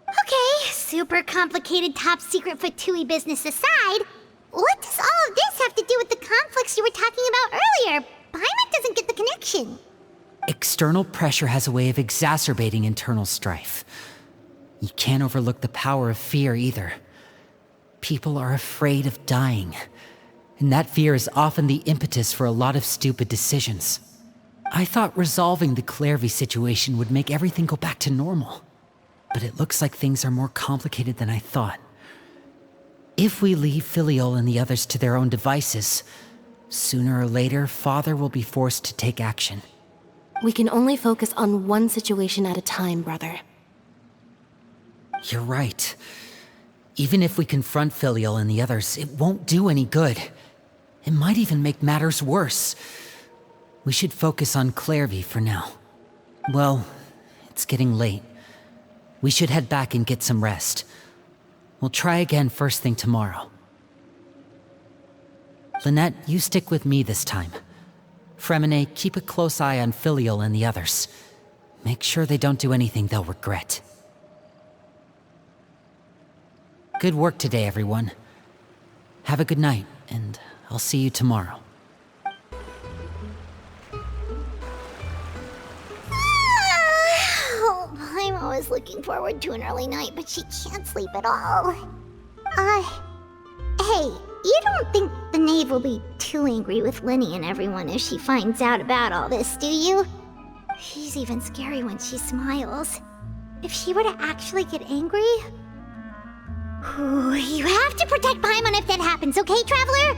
Okay, super complicated top secret Fatui business aside, what does all of this have to do with the conflicts you were talking about earlier? Paimon doesn't get the connection. External pressure has a way of exacerbating internal strife. You can't overlook the power of fear either. People are afraid of dying, and that fear is often the impetus for a lot of stupid decisions. I thought resolving the Clervie situation would make everything go back to normal, but it looks like things are more complicated than I thought. If we leave Filial and the others to their own devices, sooner or later, Father will be forced to take action. We can only focus on one situation at a time, brother. You're right. Even if we confront Filial and the others, it won't do any good. It might even make matters worse. We should focus on Clervie for now. Well, it's getting late. We should head back and get some rest. We'll try again first thing tomorrow. Lynette, you stick with me this time. Freminet, keep a close eye on Filial and the others. Make sure they don't do anything they'll regret. Good work today, everyone. Have a good night, and I'll see you tomorrow. I'm always looking forward to an early night, but she can't sleep at all. Hey, you don't think the Knave will be too angry with Lyney and everyone if she finds out about all this, do you? She's even scary when she smiles. If she were to actually get angry... Ooh, you have to protect Paimon if that happens. happens, okay, Traveler?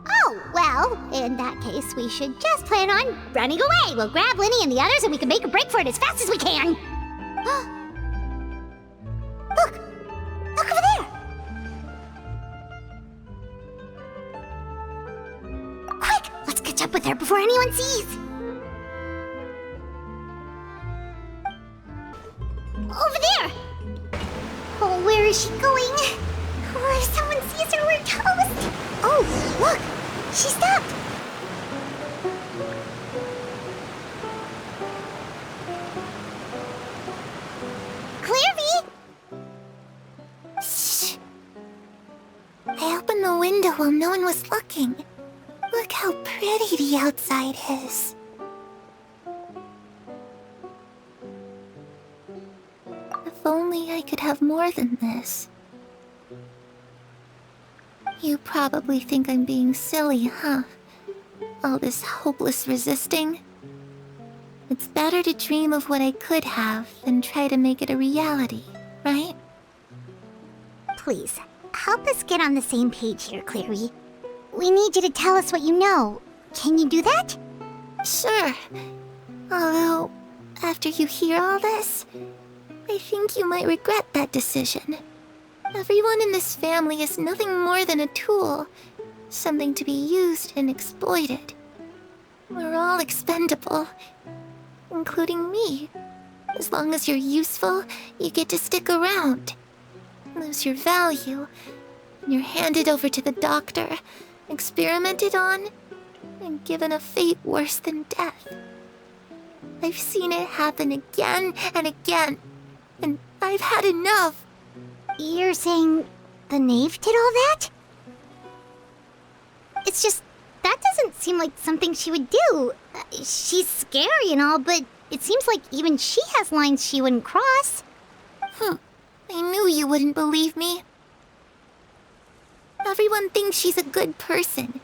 Oh, well, in that case, we should just plan on running away. We'll grab Lyney and the others and we can make a break for it as fast as we can. Look! Look over there! Quick! Let's catch up with her before anyone sees! Over there! Oh, where is she going? Oh, if someone sees her, we're toast! Oh, look! She stopped! Clervie! Shh! I opened the window while no one was looking. Look how pretty the outside is. If only I could have more than this. You probably think I'm being silly, huh? All this hopeless resisting? It's better to dream of what I could have than try to make it a reality, right? Please, help us get on the same page here, Clervie. We need you to tell us what you know. Can you do that? Sure. Although, after you hear all this, I think you might regret that decision. Everyone in this family is nothing more than a tool, something to be used and exploited. We're all expendable, including me. As long as you're useful, you get to stick around. Lose your value, and you're handed over to the doctor, experimented on, and given a fate worse than death. I've seen it happen again and again, and I've had enough. You're saying the Knave did all that? It's just, that doesn't seem like something she would do. She's scary and all, but it seems like even she has lines she wouldn't cross. I knew you wouldn't believe me. Everyone thinks she's a good person.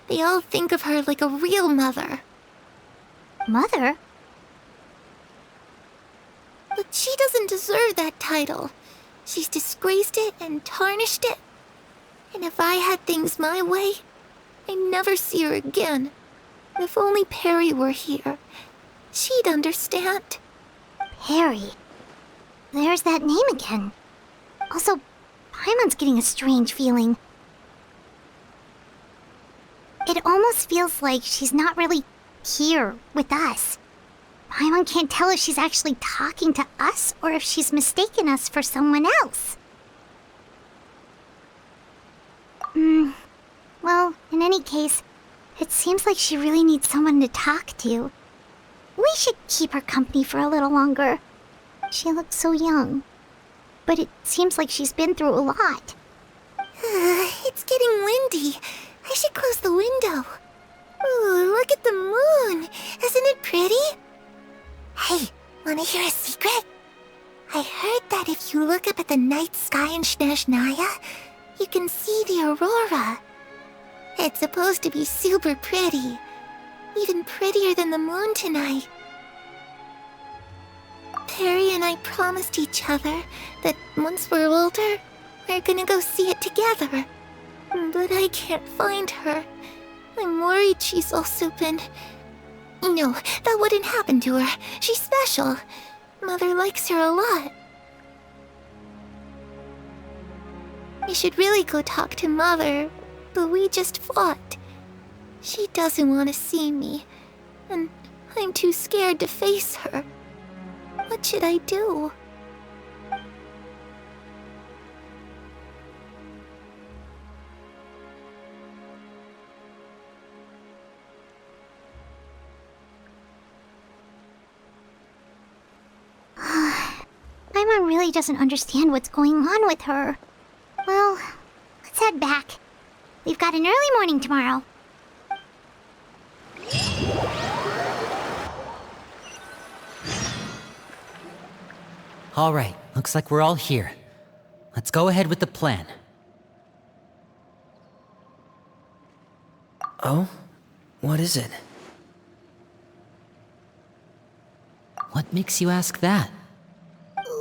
They all think of her like a real mother. Mother? But she doesn't deserve that title. She's disgraced it and tarnished it. And if I had things my way, I'd never see her again. If only Perrie were here, she'd understand. Perrie. There's that name again. Also, Paimon's getting a strange feeling. It almost feels like she's not really here with us. Paimon can't tell if she's actually talking to us or if she's mistaken us for someone else. Well, in any case, it seems like she really needs someone to talk to. We should keep her company for a little longer. She looks so young. But it seems like she's been through a lot. It's getting windy. I should close the window. Ooh, look at the moon. Isn't it pretty? Hey, wanna hear a secret? I heard that if you look up at the night sky in Snezhnaya, you can see the aurora. It's supposed to be super pretty. Even prettier than the moon tonight. Perrie and I promised each other that once we're older, we're gonna go see it together. But I can't find her. I'm worried she's also been... No, that wouldn't happen to her. She's special. Mother likes her a lot. I should really go talk to Mother, but we just fought. She doesn't want to see me, and I'm too scared to face her. What should I do? Paimon really doesn't understand what's going on with her. Well, let's head back. We've got an early morning tomorrow. All right, looks like we're all here. Let's go ahead with the plan. Oh? What is it? What makes you ask that?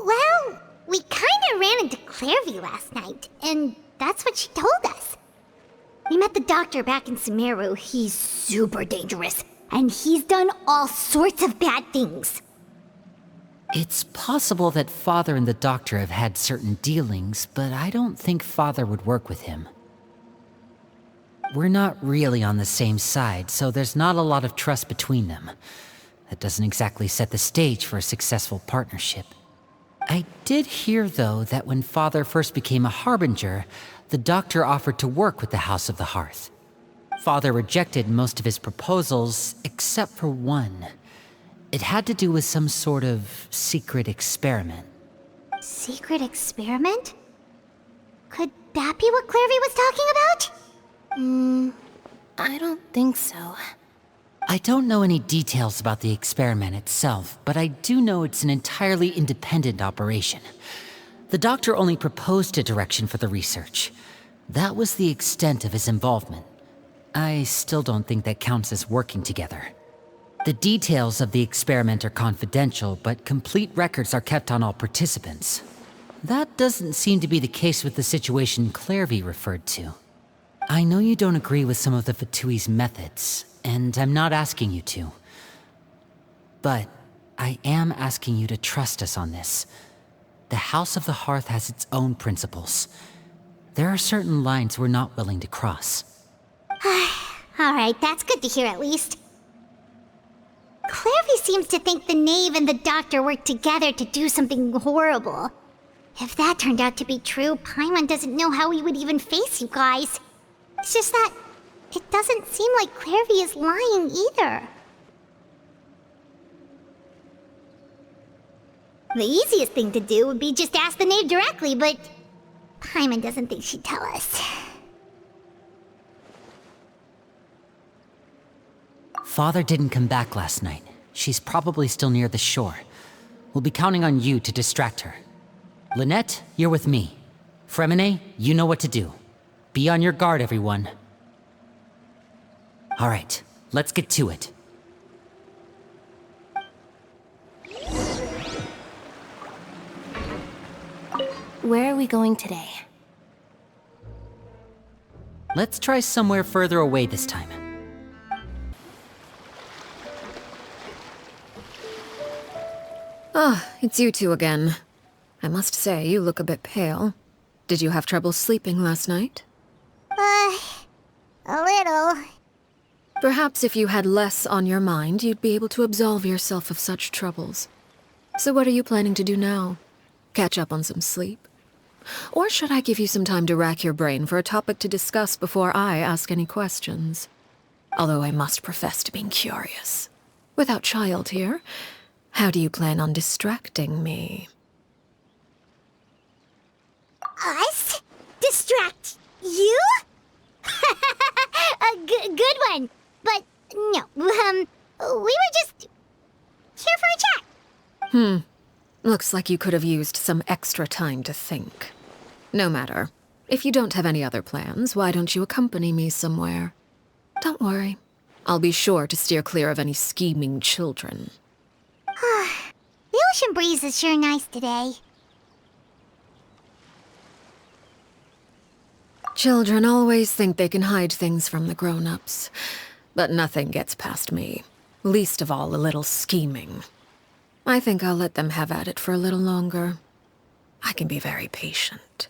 Well, we kinda ran into Clervie last night, and that's what she told us. We met the doctor back in Sumeru. He's super dangerous, and he's done all sorts of bad things. It's possible that Father and the Doctor have had certain dealings, but I don't think Father would work with him. We're not really on the same side, so there's not a lot of trust between them. That doesn't exactly set the stage for a successful partnership. I did hear, though, that when Father first became a Harbinger, the Doctor offered to work with the House of the Hearth. Father rejected most of his proposals, except for one. It had to do with some sort of secret experiment. Secret experiment? Could that be what Clervie was talking about? I don't think so. I don't know any details about the experiment itself, but I do know it's an entirely independent operation. The Doctor only proposed a direction for the research. That was the extent of his involvement. I still don't think that counts as working together. The details of the experiment are confidential, but complete records are kept on all participants. That doesn't seem to be the case with the situation Clervie referred to. I know you don't agree with some of the Fatui's methods, and I'm not asking you to. But I am asking you to trust us on this. The House of the Hearth has its own principles. There are certain lines we're not willing to cross. Alright, that's good to hear at least. Clervie seems to think the Knave and the Doctor worked together to do something horrible. If that turned out to be true, Paimon doesn't know how he would even face you guys. It's just that it doesn't seem like Clervie is lying either. The easiest thing to do would be just ask the Knave directly, but Paimon doesn't think she'd tell us. Father didn't come back last night. She's probably still near the shore. We'll be counting on you to distract her. Lynette, you're with me. Freminet, you know what to do. Be on your guard, everyone. All right, let's get to it. Where are we going today? Let's try somewhere further away this time. Ah, it's you two again. I must say, you look a bit pale. Did you have trouble sleeping last night? A little. Perhaps if you had less on your mind, you'd be able to absolve yourself of such troubles. So what are you planning to do now? Catch up on some sleep? Or should I give you some time to rack your brain for a topic to discuss before I ask any questions? Although I must profess to being curious. Without Childe here, how do you plan on distracting me? Us? Distract you? A good one. But no, we were just here for a chat. Looks like you could have used some extra time to think. No matter. If you don't have any other plans, why don't you accompany me somewhere? Don't worry. I'll be sure to steer clear of any scheming children. The ocean breeze is sure nice today. Children always think they can hide things from the grown-ups. But nothing gets past me. Least of all a little scheming. I think I'll let them have at it for a little longer. I can be very patient.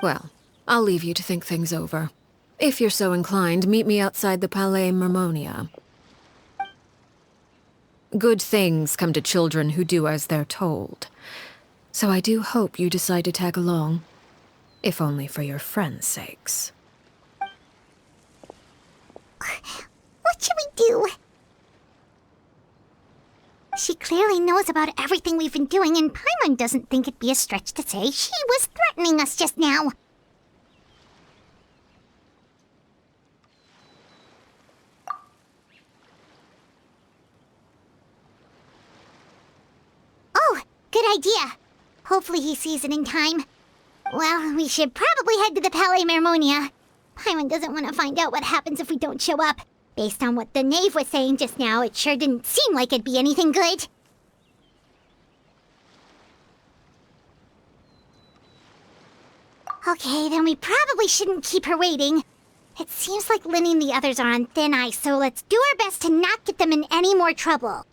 Well, I'll leave you to think things over. If you're so inclined, meet me outside the Palais Mermonia. Good things come to children who do as they're told. So I do hope you decide to tag along. If only for your friends' sakes. What should we do? She clearly knows about everything we've been doing, and Paimon doesn't think it'd be a stretch to say she was threatening us just now. Oh, good idea. Hopefully he sees it in time. Well, we should probably head to the Palais Mermonia. Paimon doesn't want to find out what happens if we don't show up. Based on what the Knave was saying just now, it sure didn't seem like it'd be anything good. Okay, then we probably shouldn't keep her waiting. It seems like Lyney and the others are on thin ice, so let's do our best to not get them in any more trouble.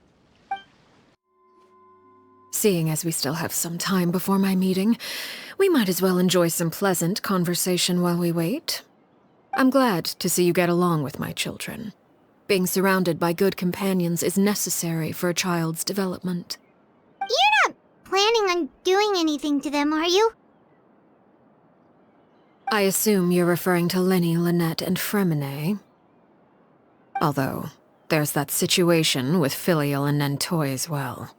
Seeing as we still have some time before my meeting, we might as well enjoy some pleasant conversation while we wait. I'm glad to see you get along with my children. Being surrounded by good companions is necessary for a child's development. You're not planning on doing anything to them, are you? I assume you're referring to Lyney, Lynette, and Freminet. Although, there's that situation with Filial and Nentoy as well.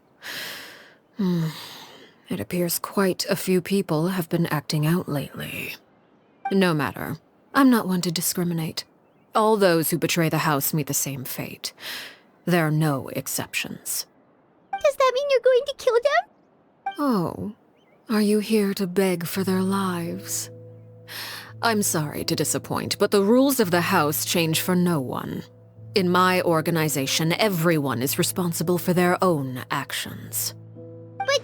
It appears quite a few people have been acting out lately. No matter. I'm not one to discriminate. All those who betray the house meet the same fate. There are no exceptions. Does that mean you're going to kill them? Oh, are you here to beg for their lives? I'm sorry to disappoint, but the rules of the house change for no one. In my organization, everyone is responsible for their own actions. But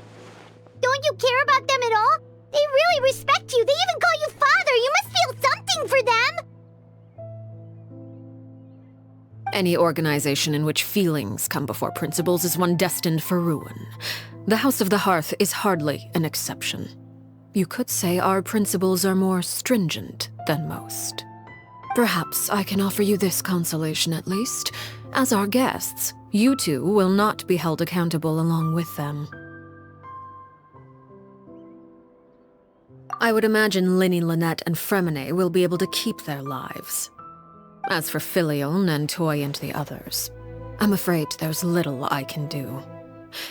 don't you care about them at all? They really respect you. They even call you father. You must feel something for them. Any organization in which feelings come before principles is one destined for ruin. The House of the Hearth is hardly an exception. You could say our principles are more stringent than most. Perhaps I can offer you this consolation at least. As our guests, you two will not be held accountable along with them. I would imagine Lyney, Lynette, and Freminet will be able to keep their lives. As for Filial, Nentoy, and the others, I'm afraid there's little I can do.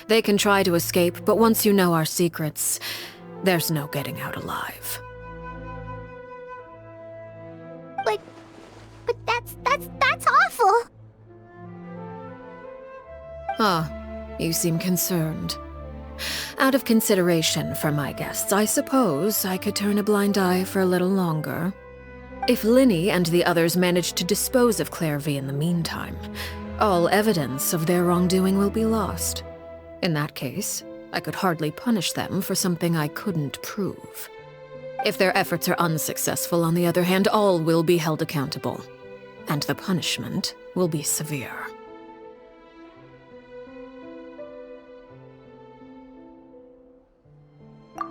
They can try to escape, but once you know our secrets, there's no getting out alive. But that's awful. You seem concerned. Out of consideration for my guests, I suppose I could turn a blind eye for a little longer. If Lyney and the others manage to dispose of Clervie in the meantime, all evidence of their wrongdoing will be lost. In that case, I could hardly punish them for something I couldn't prove. If their efforts are unsuccessful, on the other hand, all will be held accountable, and the punishment will be severe.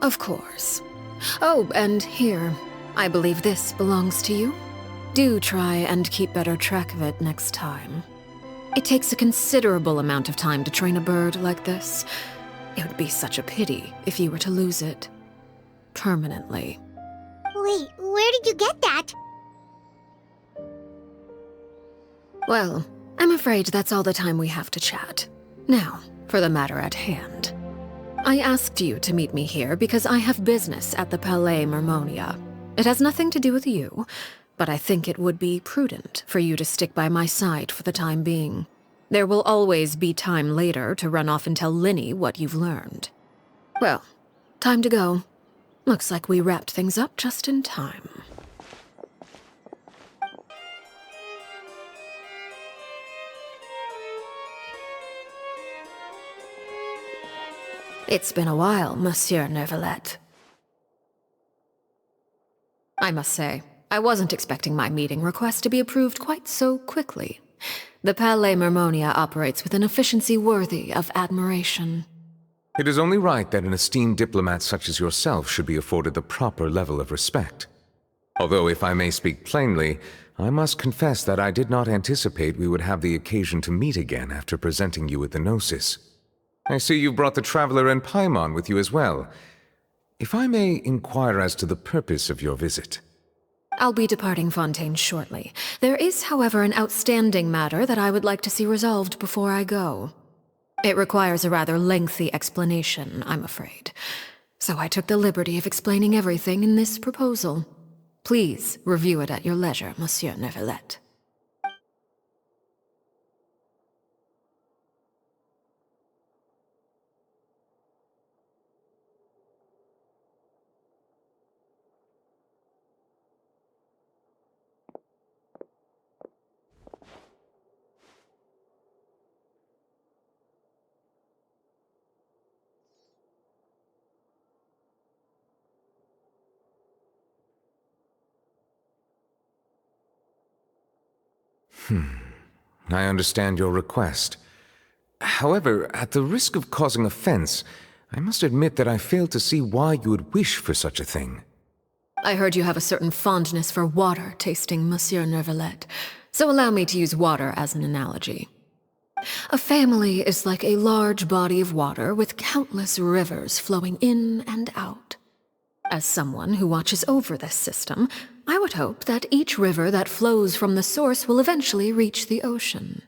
Of course. Oh, and here, I believe this belongs to you. Do try and keep better track of it next time. It takes a considerable amount of time to train a bird like this. It would be such a pity if you were to lose it. Permanently. Wait, where did you get that? Well, I'm afraid that's all the time we have to chat. Now, for the matter at hand. I asked you to meet me here because I have business at the Palais Mermonia. It has nothing to do with you, but I think it would be prudent for you to stick by my side for the time being. There will always be time later to run off and tell Lyney what you've learned. Well, time to go. Looks like we wrapped things up just in time. It's been a while, Monsieur Neuvillette. I must say, I wasn't expecting my meeting request to be approved quite so quickly. The Palais Mermonia operates with an efficiency worthy of admiration. It is only right that an esteemed diplomat such as yourself should be afforded the proper level of respect. Although, if I may speak plainly, I must confess that I did not anticipate we would have the occasion to meet again after presenting you with the Gnosis. I see you brought the Traveler and Paimon with you as well. If I may inquire as to the purpose of your visit. I'll be departing Fontaine shortly. There is, however, an outstanding matter that I would like to see resolved before I go. It requires a rather lengthy explanation, I'm afraid. So I took the liberty of explaining everything in this proposal. Please review it at your leisure, Monsieur Neuvillette. I understand your request. However, at the risk of causing offense, I must admit that I fail to see why you would wish for such a thing. I heard you have a certain fondness for water tasting, Monsieur Neuvillette, so allow me to use water as an analogy. A family is like a large body of water with countless rivers flowing in and out. As someone who watches over this system, I would hope that each river that flows from the source will eventually reach the ocean.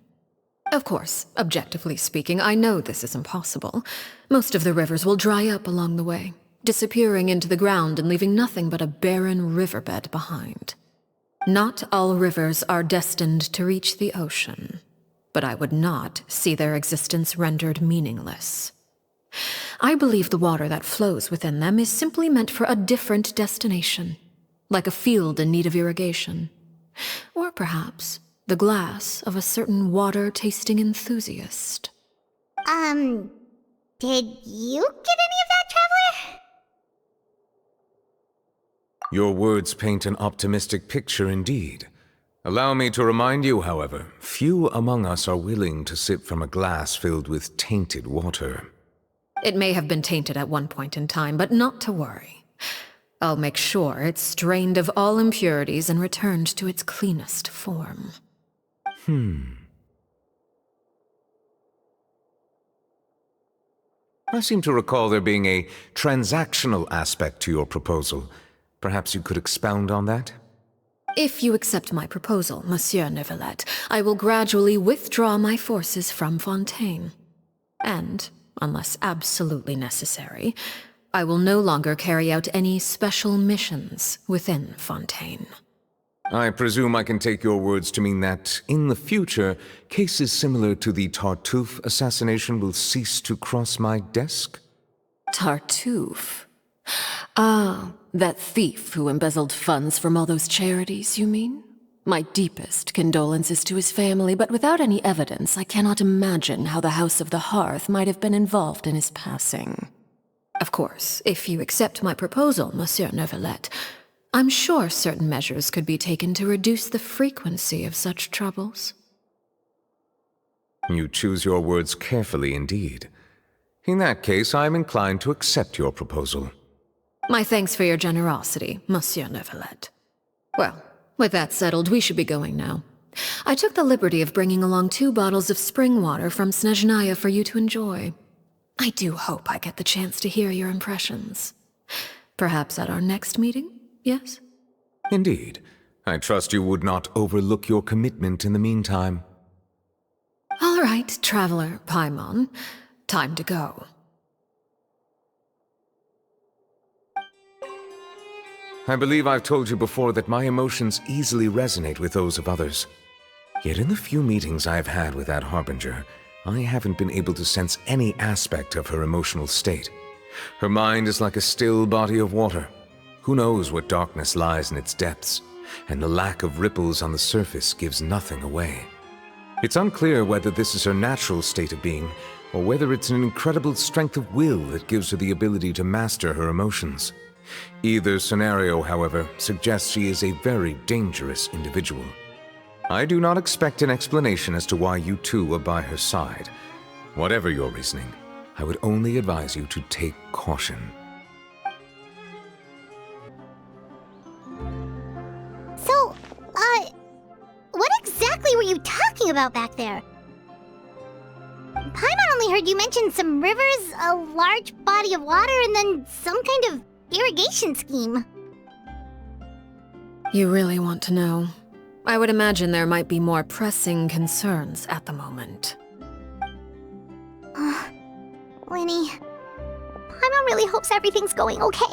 Of course, objectively speaking, I know this is impossible. Most of the rivers will dry up along the way, disappearing into the ground and leaving nothing but a barren riverbed behind. Not all rivers are destined to reach the ocean, but I would not see their existence rendered meaningless. I believe the water that flows within them is simply meant for a different destination, like a field in need of irrigation. Or perhaps the glass of a certain water-tasting enthusiast. Did you get any of that, Traveler? Your words paint an optimistic picture indeed. Allow me to remind you, however, few among us are willing to sip from a glass filled with tainted water. It may have been tainted at one point in time, but not to worry. I'll make sure it's strained of all impurities and returned to its cleanest form. I seem to recall there being a transactional aspect to your proposal. Perhaps you could expound on that? If you accept my proposal, Monsieur Neuvillette, I will gradually withdraw my forces from Fontaine. And, unless absolutely necessary, I will no longer carry out any special missions within Fontaine. I presume I can take your words to mean that, in the future, cases similar to the Tartuffe assassination will cease to cross my desk? Tartuffe? Ah, that thief who embezzled funds from all those charities, you mean? My deepest condolences to his family, but without any evidence, I cannot imagine how the House of the Hearth might have been involved in his passing. Of course, if you accept my proposal, Monsieur Neuvillette, I'm sure certain measures could be taken to reduce the frequency of such troubles. You choose your words carefully indeed. In that case, I am inclined to accept your proposal. My thanks for your generosity, Monsieur Neuvillette. Well, with that settled, we should be going now. I took the liberty of bringing along 2 bottles of spring water from Snezhnaya for you to enjoy. I do hope I get the chance to hear your impressions. Perhaps at our next meeting, yes? Indeed. I trust you would not overlook your commitment in the meantime. All right, Traveler Paimon. Time to go. I believe I've told you before that my emotions easily resonate with those of others. Yet in the few meetings I've had with that Harbinger, I haven't been able to sense any aspect of her emotional state. Her mind is like a still body of water. Who knows what darkness lies in its depths, and the lack of ripples on the surface gives nothing away. It's unclear whether this is her natural state of being, or whether it's an incredible strength of will that gives her the ability to master her emotions. Either scenario, however, suggests she is a very dangerous individual. I do not expect an explanation as to why you two are by her side. Whatever your reasoning, I would only advise you to take caution. So, what exactly were you talking about back there? Paimon only heard you mention some rivers, a large body of water, and then some kind of irrigation scheme. You really want to know? I would imagine there might be more pressing concerns at the moment. Lyney, Paimon really hopes everything's going okay.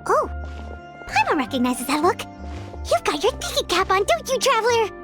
Oh, Paimon recognizes that look. You've got your tiki cap on, don't you, Traveler?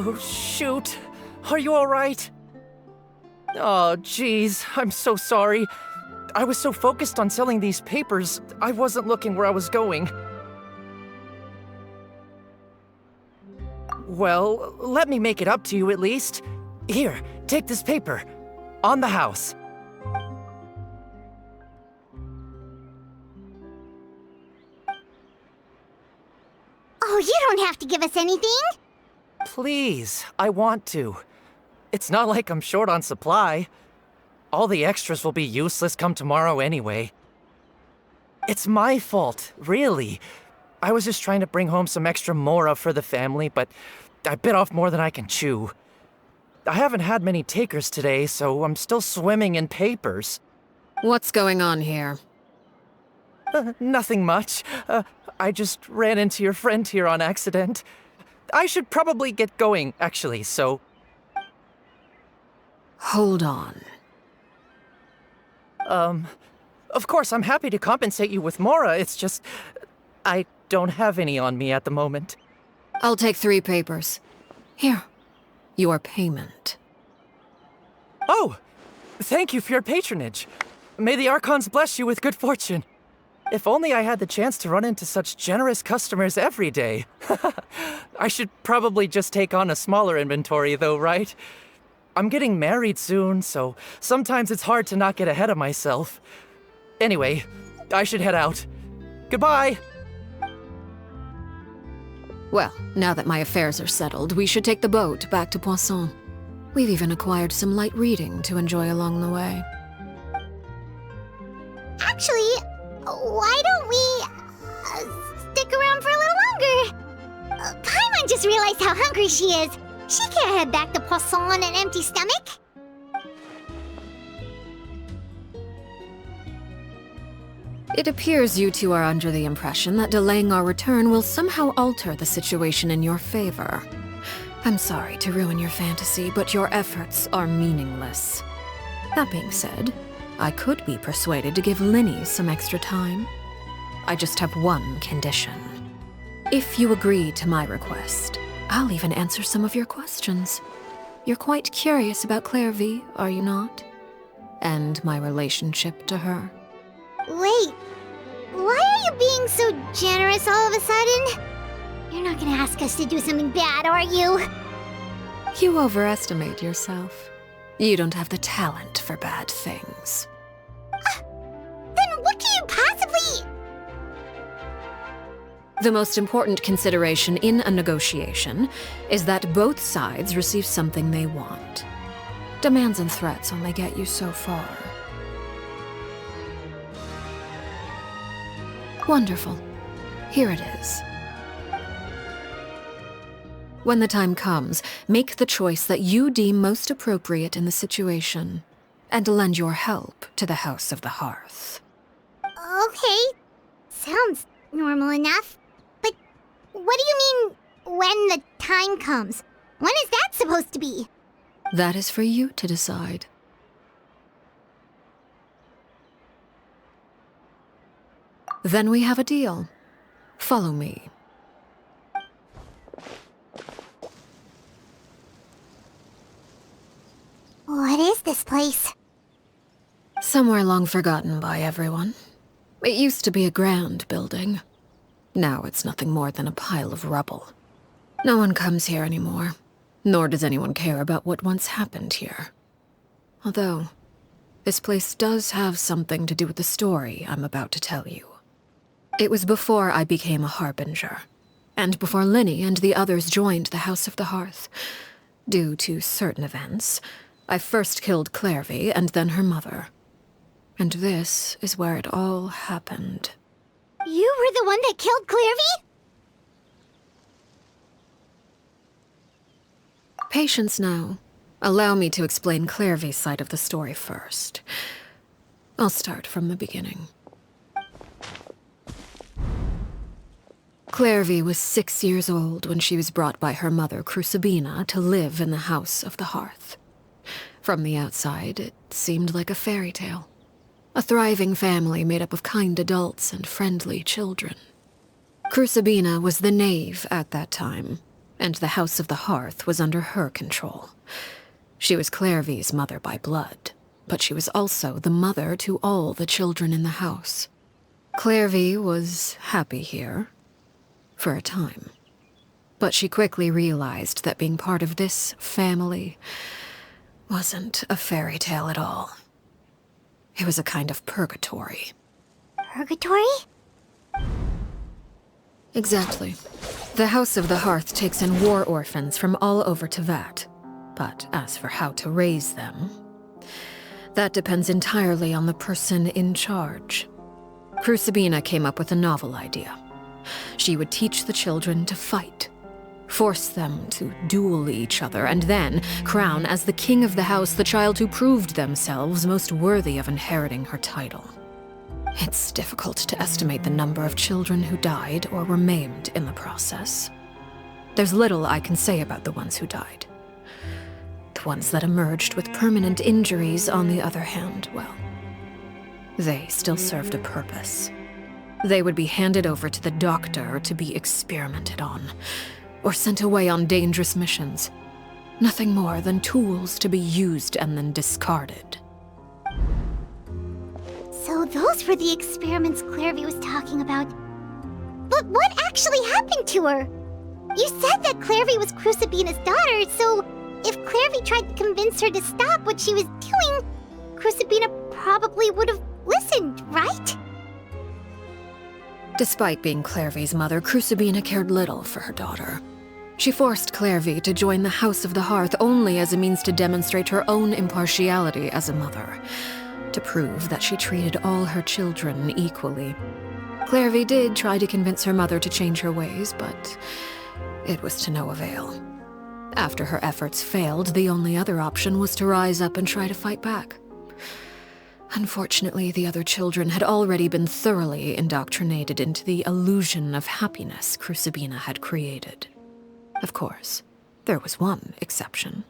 Oh, shoot. Are you alright? Oh, jeez. I'm so sorry. I was so focused on selling these papers, I wasn't looking where I was going. Well, let me make it up to you at least. Here, take this paper. On the house. Oh, you don't have to give us anything. Please, I want to. It's not like I'm short on supply. All the extras will be useless come tomorrow anyway. It's my fault, really. I was just trying to bring home some extra mora for the family, but I bit off more than I can chew. I haven't had many takers today, so I'm still swimming in papers. What's going on here? Nothing much. I just ran into your friend here on accident. I should probably get going, actually, so... Hold on. Of course, I'm happy to compensate you with mora, it's just... I don't have any on me at the moment. I'll take 3 papers. Here. Your payment. Oh! Thank you for your patronage. May the Archons bless you with good fortune. If only I had the chance to run into such generous customers every day. I should probably just take on a smaller inventory though, right? I'm getting married soon, so sometimes it's hard to not get ahead of myself. Anyway, I should head out. Goodbye! Well, now that my affairs are settled, we should take the boat back to Poisson. We've even acquired some light reading to enjoy along the way. Actually, why don't we stick around for a little longer? Paimon just realized how hungry she is. She can't head back to Poisson on an empty stomach. It appears you two are under the impression that delaying our return will somehow alter the situation in your favor. I'm sorry to ruin your fantasy, but your efforts are meaningless. That being said, I could be persuaded to give Lyney some extra time. I just have one condition. If you agree to my request, I'll even answer some of your questions. You're quite curious about Clervie, are you not? And my relationship to her. Wait, why are you being so generous all of a sudden? You're not gonna ask us to do something bad, are you? You overestimate yourself. You don't have the talent for bad things. Then what can you possibly... The most important consideration in a negotiation is that both sides receive something they want. Demands and threats only get you so far. Wonderful. Here it is. When the time comes, make the choice that you deem most appropriate in the situation, and lend your help to the House of the Hearth. Okay, sounds normal enough. But what do you mean, when the time comes? When is that supposed to be? That is for you to decide. Then we have a deal. Follow me. What is this place? Somewhere long forgotten by everyone. It used to be a grand building. Now it's nothing more than a pile of rubble. No one comes here anymore, nor does anyone care about what once happened here. Although, this place does have something to do with the story I'm about to tell you. It was before I became a Harbinger, and before Lyney and the others joined the House of the Hearth. Due to certain events, I first killed Clervie and then her mother. And this is where it all happened. You were the one that killed Clervie? Patience now. Allow me to explain Clervie's side of the story first. I'll start from the beginning. Clervie was 6 years old when she was brought by her mother, Crucabena, to live in the House of the Hearth. From the outside, it seemed like a fairy tale. A thriving family made up of kind adults and friendly children. Crucabena was the Knave at that time, and the House of the Hearth was under her control. She was Clervie's mother by blood, but she was also the mother to all the children in the house. Clervie was happy here, for a time. But she quickly realized that being part of this family wasn't a fairy tale at all. It was a kind of purgatory. Purgatory? Exactly. The House of the Hearth takes in war orphans from all over Teyvat. But as for how to raise them, that depends entirely on the person in charge. Crucabena came up with a novel idea. She would teach the children to fight, force them to duel each other, and then crown as the king of the house the child who proved themselves most worthy of inheriting her title. It's difficult to estimate the number of children who died or were maimed in the process. There's little I can say about the ones who died. The ones that emerged with permanent injuries, on the other hand, well, they still served a purpose. They would be handed over to the doctor to be experimented on, or sent away on dangerous missions. Nothing more than tools to be used and then discarded. So those were the experiments Clervie was talking about. But what actually happened to her? You said that Clervie was Crucabena's daughter, so if Clervie tried to convince her to stop what she was doing, Crucabena probably would have listened, right? Despite being Clervie's mother, Crucabena cared little for her daughter. She forced Clervie to join the House of the Hearth only as a means to demonstrate her own impartiality as a mother, to prove that she treated all her children equally. Clervie did try to convince her mother to change her ways, but it was to no avail. After her efforts failed, the only other option was to rise up and try to fight back. Unfortunately, the other children had already been thoroughly indoctrinated into the illusion of happiness Crucabena had created. Of course, there was one exception.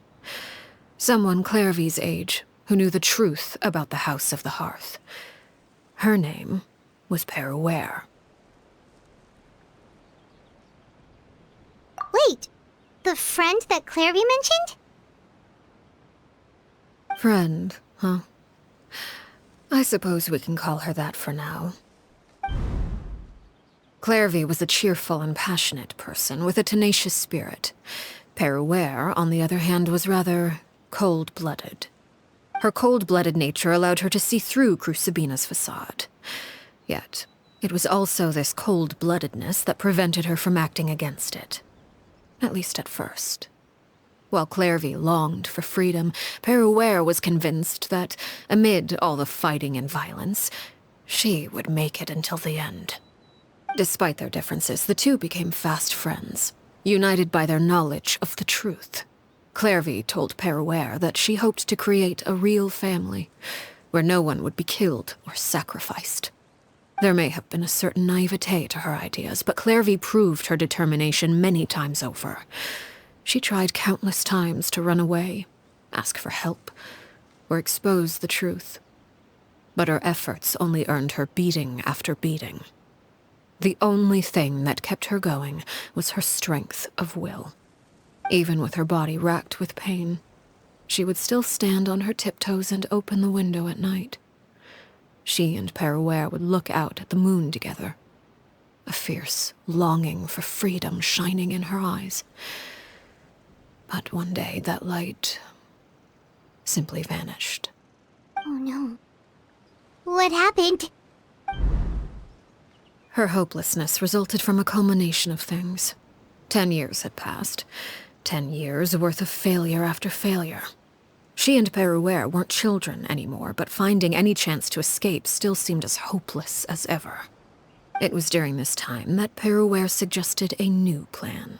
Someone Clervie's age who knew the truth about the House of the Hearth. Her name was Peruere. Wait, the friend that Clervie mentioned? Friend, huh? I suppose we can call her that for now. Clervie was a cheerful and passionate person with a tenacious spirit. Peruere, on the other hand, was rather cold-blooded. Her cold-blooded nature allowed her to see through Crucabena's facade. Yet, it was also this cold-bloodedness that prevented her from acting against it. At least at first. While Clervie longed for freedom, Peruere was convinced that, amid all the fighting and violence, she would make it until the end. Despite their differences, the two became fast friends, united by their knowledge of the truth. Clervie told Peruere that she hoped to create a real family, where no one would be killed or sacrificed. There may have been a certain naivete to her ideas, but Clervie proved her determination many times over. She tried countless times to run away, ask for help, or expose the truth. But her efforts only earned her beating after beating. The only thing that kept her going was her strength of will. Even with her body racked with pain, she would still stand on her tiptoes and open the window at night. She and Peruere would look out at the moon together, a fierce longing for freedom shining in her eyes. But one day that light simply vanished. Oh no. What happened? Her hopelessness resulted from a culmination of things. 10 years had passed. 10 years worth of failure after failure. She and Peruere weren't children anymore, but finding any chance to escape still seemed as hopeless as ever. It was during this time that Peruere suggested a new plan.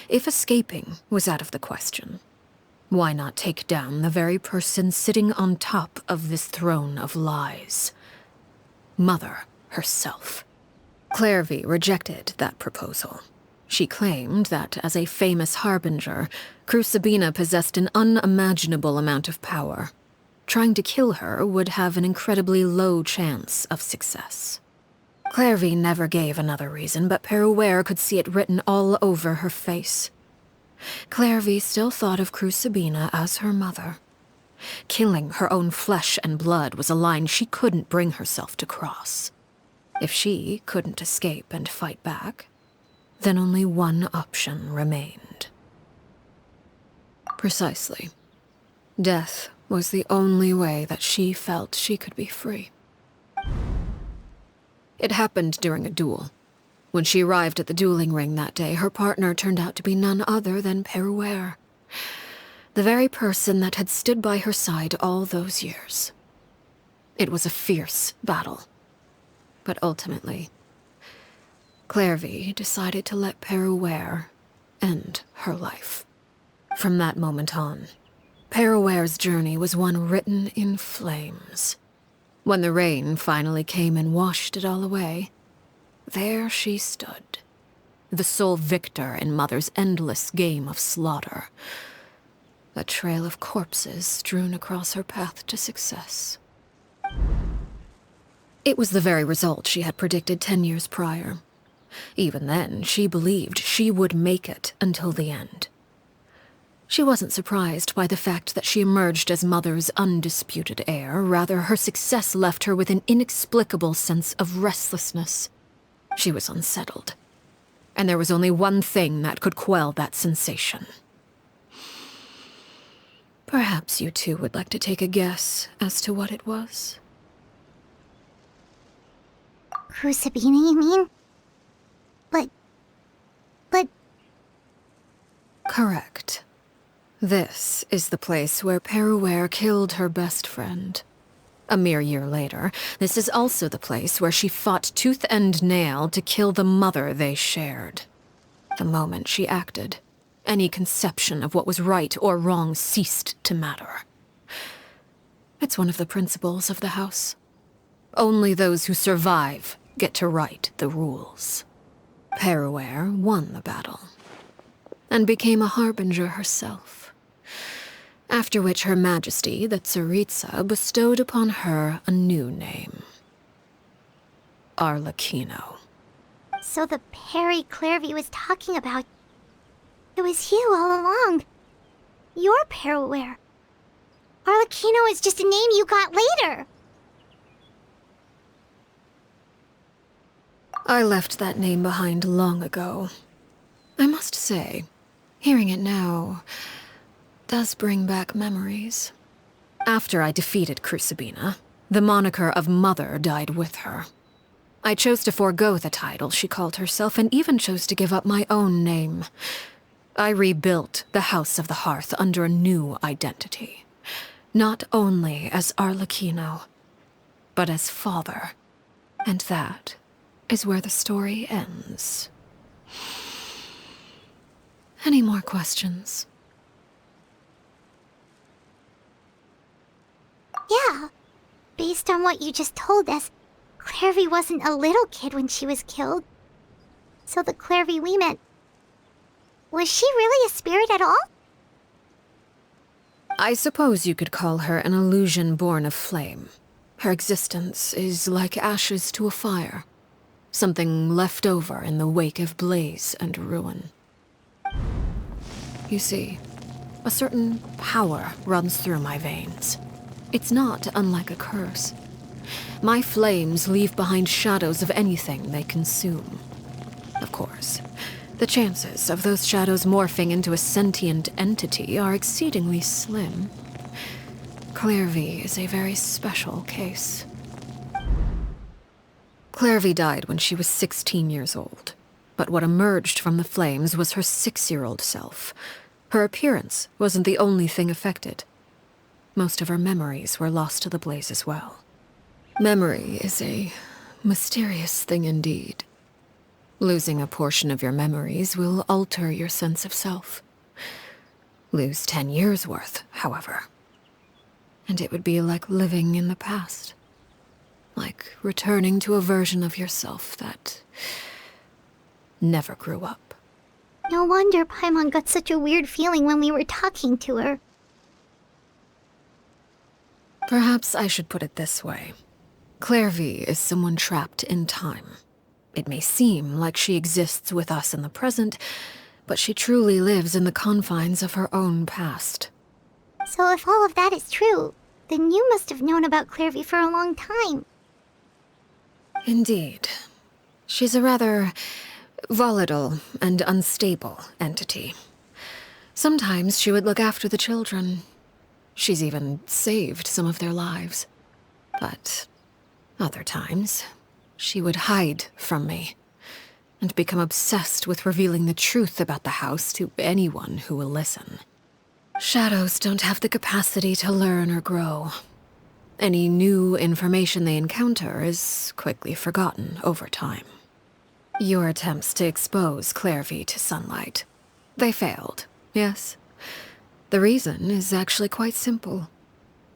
If escaping was out of the question, why not take down the very person sitting on top of this throne of lies? Mother herself. Clervie rejected that proposal. She claimed that, as a famous Harbinger, Crucabena possessed an unimaginable amount of power. Trying to kill her would have an incredibly low chance of success. Clervie never gave another reason, but Peruere could see it written all over her face. Clervie still thought of Crucabena as her mother. Killing her own flesh and blood was a line she couldn't bring herself to cross. If she couldn't escape and fight back, then only one option remained. Precisely. Death was the only way that she felt she could be free. It happened during a duel. When she arrived at the dueling ring that day, her partner turned out to be none other than Peruere, the very person that had stood by her side all those years. It was a fierce battle. But ultimately, Clervie decided to let Peruere end her life. From that moment on, Peruere's journey was one written in flames. When the rain finally came and washed it all away, there she stood, the sole victor in Mother's endless game of slaughter. A trail of corpses strewn across her path to success. It was the very result she had predicted 10 years prior. Even then, she believed she would make it until the end. She wasn't surprised by the fact that she emerged as Mother's undisputed heir. Rather, her success left her with an inexplicable sense of restlessness. She was unsettled. And there was only one thing that could quell that sensation. Perhaps you two would like to take a guess as to what it was? Crucabena, you mean? But... Correct. This is the place where Peruere killed her best friend. A mere year later, this is also the place where she fought tooth and nail to kill the mother they shared. The moment she acted, any conception of what was right or wrong ceased to matter. It's one of the principles of the house. Only those who survive get to write the rules. Peruere won the battle, and became a Harbinger herself. After which Her Majesty, the Tsaritsa, bestowed upon her a new name. Arlecchino. So the Perrie Clervie was talking about... It was you all along. You're Peruere. Arlecchino is just a name you got later. I left that name behind long ago. I must say, hearing it now does bring back memories. After I defeated Crucabena, the moniker of Mother died with her. I chose to forego the title she called herself, and even chose to give up my own name. I rebuilt the House of the Hearth under a new identity. Not only as Arlecchino, but as father. And that is where the story ends. Any more questions? Yeah. Based on what you just told us, Clervie wasn't a little kid when she was killed. So the Clervie we met... Was she really a spirit at all? I suppose you could call her an illusion born of flame. Her existence is like ashes to a fire. Something left over in the wake of blaze and ruin. You see, a certain power runs through my veins. It's not unlike a curse. My flames leave behind shadows of anything they consume. Of course, the chances of those shadows morphing into a sentient entity are exceedingly slim. Clervie is a very special case. Clervie died when she was 16 years old, but what emerged from the flames was her 6-year-old self. Her appearance wasn't the only thing affected. Most of her memories were lost to the blaze as well. Memory is a mysterious thing indeed. Losing a portion of your memories will alter your sense of self. Lose 10 years' worth, however, and it would be like living in the past. Like returning to a version of yourself that never grew up. No wonder Paimon got such a weird feeling when we were talking to her. Perhaps I should put it this way. Clervie is someone trapped in time. It may seem like she exists with us in the present, but she truly lives in the confines of her own past. So if all of that is true, then you must have known about Clervie for a long time. Indeed. She's a rather volatile and unstable entity. Sometimes she would look after the children. She's even saved some of their lives. But other times, she would hide from me and become obsessed with revealing the truth about the house to anyone who will listen. Shadows don't have the capacity to learn or grow. Any new information they encounter is quickly forgotten over time. Your attempts to expose Clervie to sunlight, they failed, yes? The reason is actually quite simple.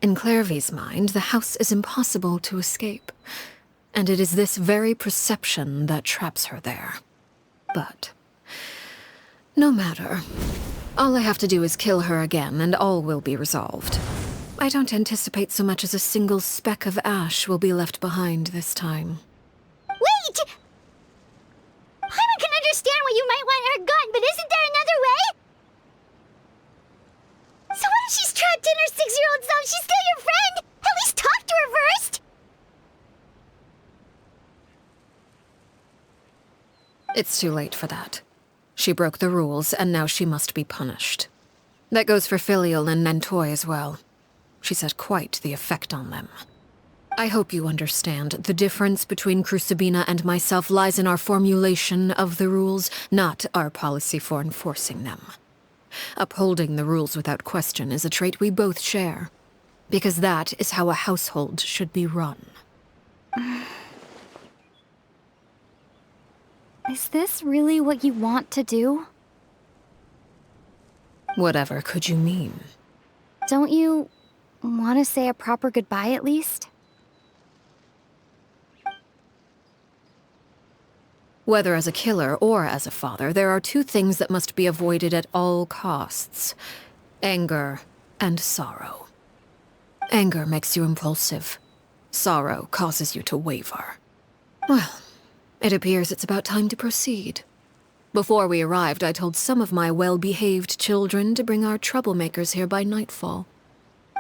In Clervie's mind, the house is impossible to escape, and it is this very perception that traps her there. But no matter. All I have to do is kill her again, and all will be resolved. I don't anticipate so much as a single speck of ash will be left behind this time. Wait! Paimon can understand why you might want her gone, but isn't there another way? So what if she's trapped in her 6-year-old self? She's still your friend! At least talk to her first! It's too late for that. She broke the rules, and now she must be punished. That goes for Filial and Nantoy as well. She's had quite the effect on them. I hope you understand the difference between Crucabena and myself lies in our formulation of the rules, not our policy for enforcing them. Upholding the rules without question is a trait we both share, because that is how a household should be run. Is this really what you want to do? Whatever could you mean? Don't you want to say a proper goodbye at least? Whether as a killer or as a father, there are two things that must be avoided at all costs: anger and sorrow. Anger makes you impulsive. Sorrow causes you to waver. Well, it appears it's about time to proceed. Before we arrived, I told some of my well-behaved children to bring our troublemakers here by nightfall.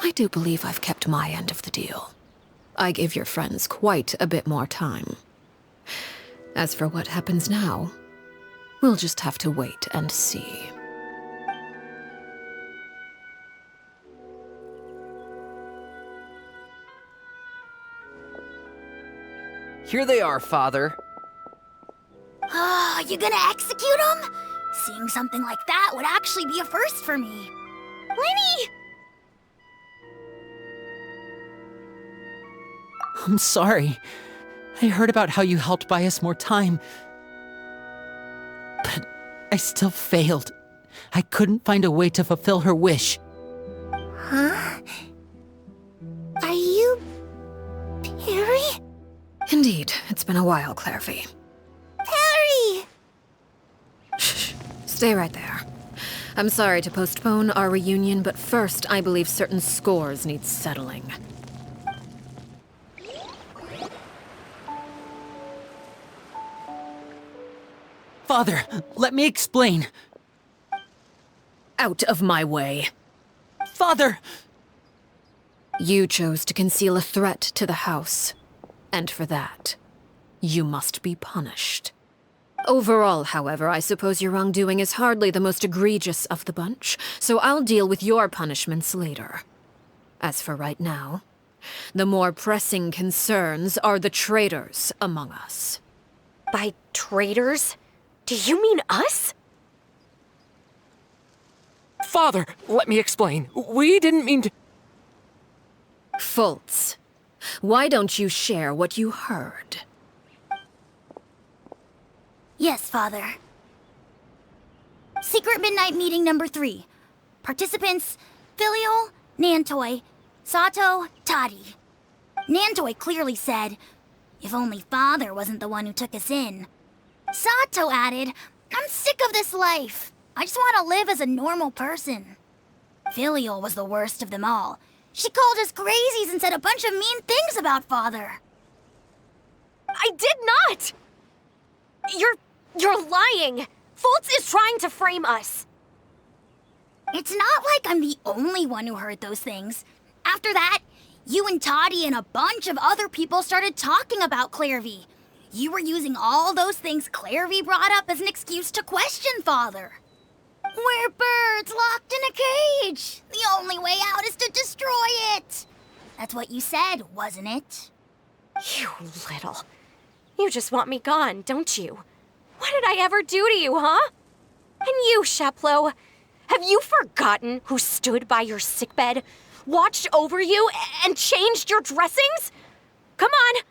I do believe I've kept my end of the deal. I gave your friends quite a bit more time. As for what happens now, we'll just have to wait and see. Here they are, Father. You gonna execute him? Seeing something like that would actually be a first for me. Lyney! I'm sorry. I heard about how you helped buy us more time. But I still failed. I couldn't find a way to fulfill her wish. Huh? Are you... Perrie? Indeed, it's been a while, Clervie. Perrie! Shh, stay right there. I'm sorry to postpone our reunion, but first I believe certain scores need settling. Father, let me explain. Out of my way. Father! You chose to conceal a threat to the house, and for that, you must be punished. Overall, however, I suppose your wrongdoing is hardly the most egregious of the bunch, so I'll deal with your punishments later. As for right now, the more pressing concerns are the traitors among us. By traitors? Do you mean us? Father, let me explain. We didn't mean to... Fultz, why don't you share what you heard? Yes, Father. Secret Midnight Meeting number 3. Participants, Filial, Nantoy, Sato, Toddy. Nantoy clearly said, if only Father wasn't the one who took us in. Sato added, I'm sick of this life. I just want to live as a normal person. Filial was the worst of them all. She called us crazies and said a bunch of mean things about Father. I did not! You're lying! Fultz is trying to frame us! It's not like I'm the only one who heard those things. After that, you and Toddy and a bunch of other people started talking about Clervie. You were using all those things Clervie brought up as an excuse to question Father. We're birds locked in a cage. The only way out is to destroy it. That's what you said, wasn't it? You little... You just want me gone, don't you? What did I ever do to you, huh? And you, Chapleau, have you forgotten who stood by your sickbed, watched over you, and changed your dressings? Come on,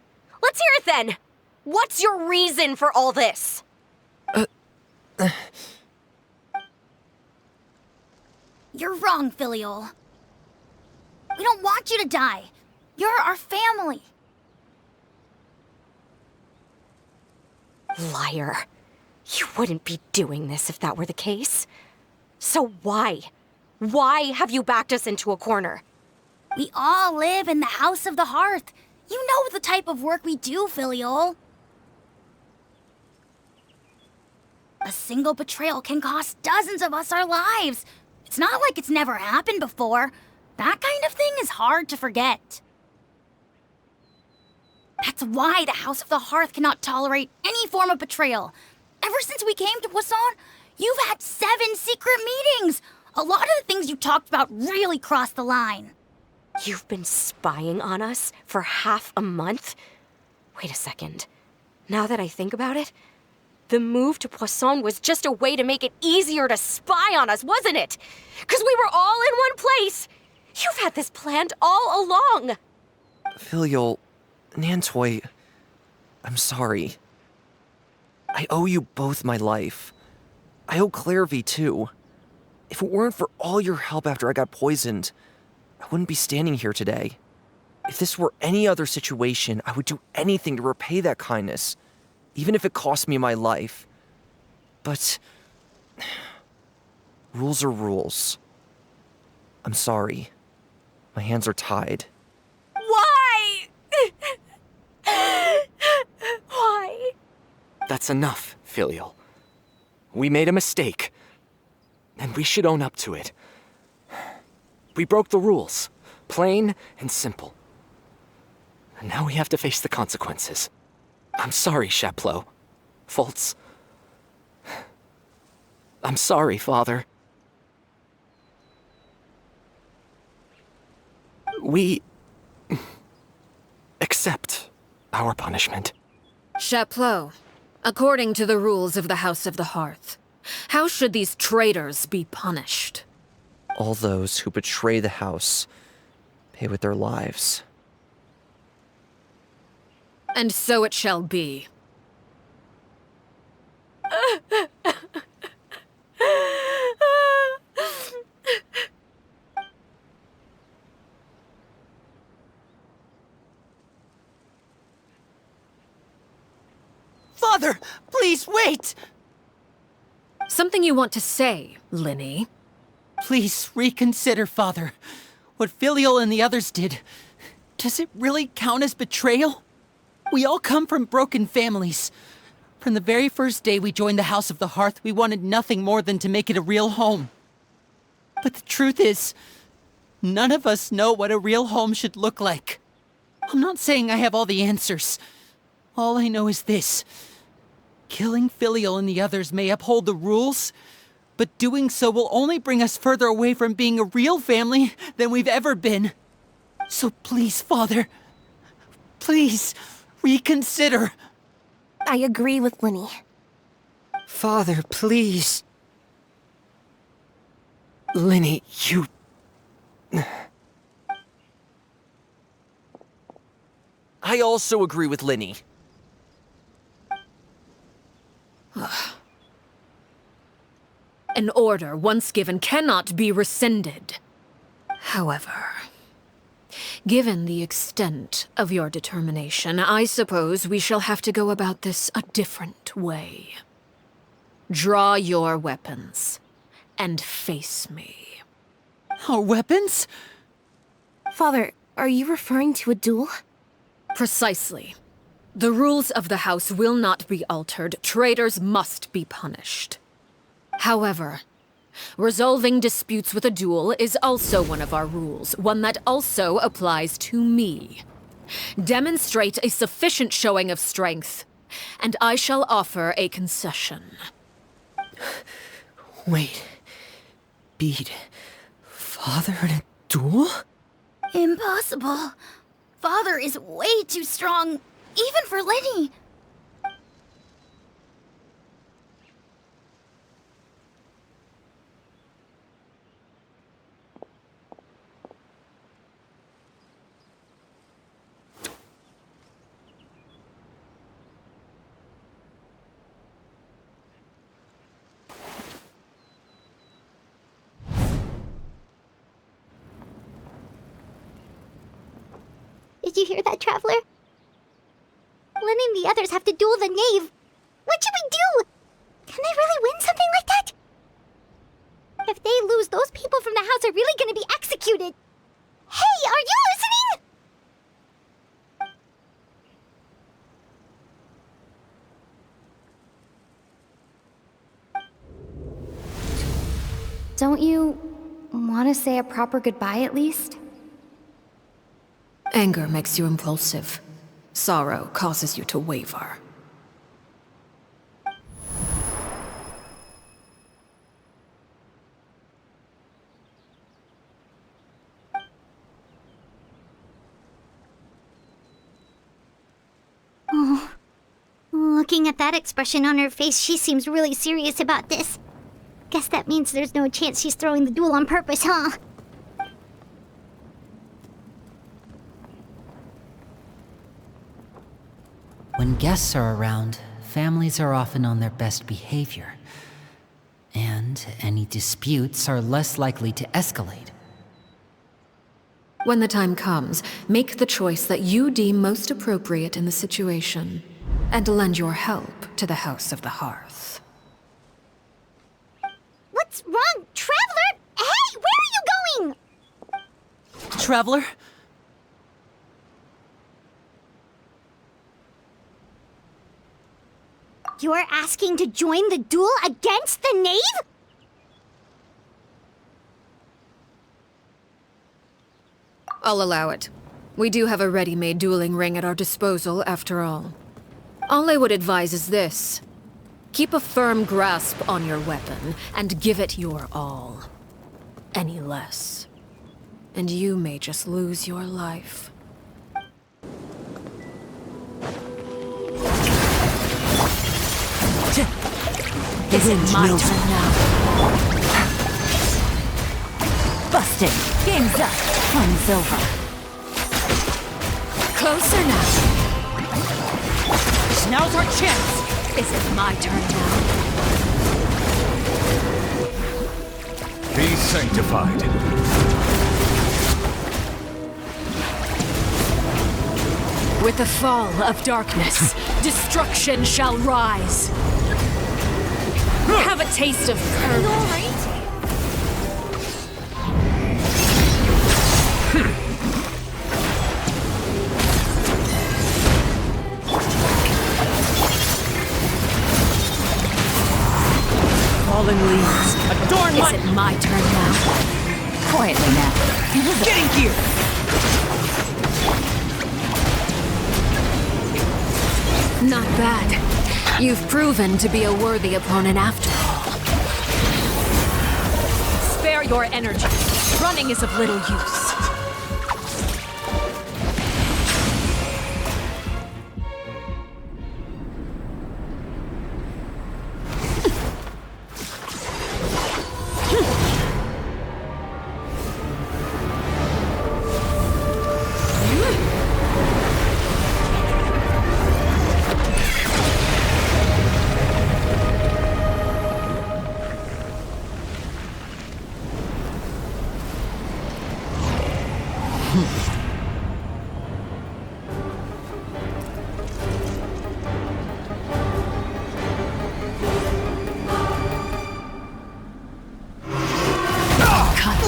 let's hear it then. What's your reason for all this? You're wrong, Filial. We don't want you to die. You're our family. Liar. You wouldn't be doing this if that were the case. So why? Why have you backed us into a corner? We all live in the House of the Hearth. You know the type of work we do, Filial. A single betrayal can cost dozens of us our lives. It's not like it's never happened before. That kind of thing is hard to forget. That's why the House of the Hearth cannot tolerate any form of betrayal. Ever since we came to Poisson, you've had 7 secret meetings. A lot of the things you talked about really crossed the line. You've been spying on us for half a month? Wait a second. Now that I think about it, the move to Poisson was just a way to make it easier to spy on us, wasn't it? Because we were all in one place. You've had this planned all along. Filial, Nantoy, I'm sorry. I owe you both my life. I owe Clervie too. If it weren't for all your help after I got poisoned, I wouldn't be standing here today. If this were any other situation, I would do anything to repay that kindness, even if it cost me my life. But rules are rules. I'm sorry. My hands are tied. Why? Why? That's enough, Filial. We made a mistake, and we should own up to it. We broke the rules, plain and simple. And now we have to face the consequences. I'm sorry, Chapleau. Fultz. I'm sorry, Father. We accept our punishment. Chapleau, according to the rules of the House of the Hearth, how should these traitors be punished? All those who betray the house pay with their lives. And so it shall be. Father, please wait! Something you want to say, Lyney? Please reconsider, Father. What Filial and the others did, does it really count as betrayal? We all come from broken families. From the very first day we joined the House of the Hearth, we wanted nothing more than to make it a real home. But the truth is, none of us know what a real home should look like. I'm not saying I have all the answers. All I know is this. Killing Filial and the others may uphold the rules, but doing so will only bring us further away from being a real family than we've ever been. So please, Father, please reconsider. I agree with Lyney. Father, please. Lyney, you... I also agree with Lyney. An order once given cannot be rescinded. However, given the extent of your determination, I suppose we shall have to go about this a different way. Draw your weapons and face me. Our weapons? Father, are you referring to a duel? Precisely. The rules of the house will not be altered. Traitors must be punished. However, resolving disputes with a duel is also one of our rules, one that also applies to me. Demonstrate a sufficient showing of strength, and I shall offer a concession. Wait. Beat Father in a duel? Impossible. Father is way too strong, even for Lyney. Did you hear that, Traveler? Lyney and the others have to duel the Knave. What should we do? Can they really win something like that? If they lose, those people from the house are really gonna be executed. Hey, are you listening? Don't you want to say a proper goodbye at least? Anger makes you impulsive. Sorrow causes you to waver. Oh, looking at that expression on her face, she seems really serious about this. Guess that means there's no chance she's throwing the duel on purpose, huh? When guests are around, families are often on their best behavior. And any disputes are less likely to escalate. When the time comes, make the choice that you deem most appropriate in the situation, and lend your help to the House of the Hearth. What's wrong, Traveler? Hey, where are you going? Traveler? You're asking to join the duel against the Knave? I'll allow it. We do have a ready-made dueling ring at our disposal, after all. All I would advise is this. Keep a firm grasp on your weapon, and give it your all. Any less, and you may just lose your life. Is it my turn now? Busted. Game's up. Fun's over. Closer now. Now's our chance. Is it my turn now? Be sanctified. With the fall of darkness, destruction shall rise. Have a taste of courage. Fallen leaves. Adorn my... Is it my turn now? Quietly now. Getting here. Not bad. You've proven to be a worthy opponent after all. Spare your energy. Running is of little use.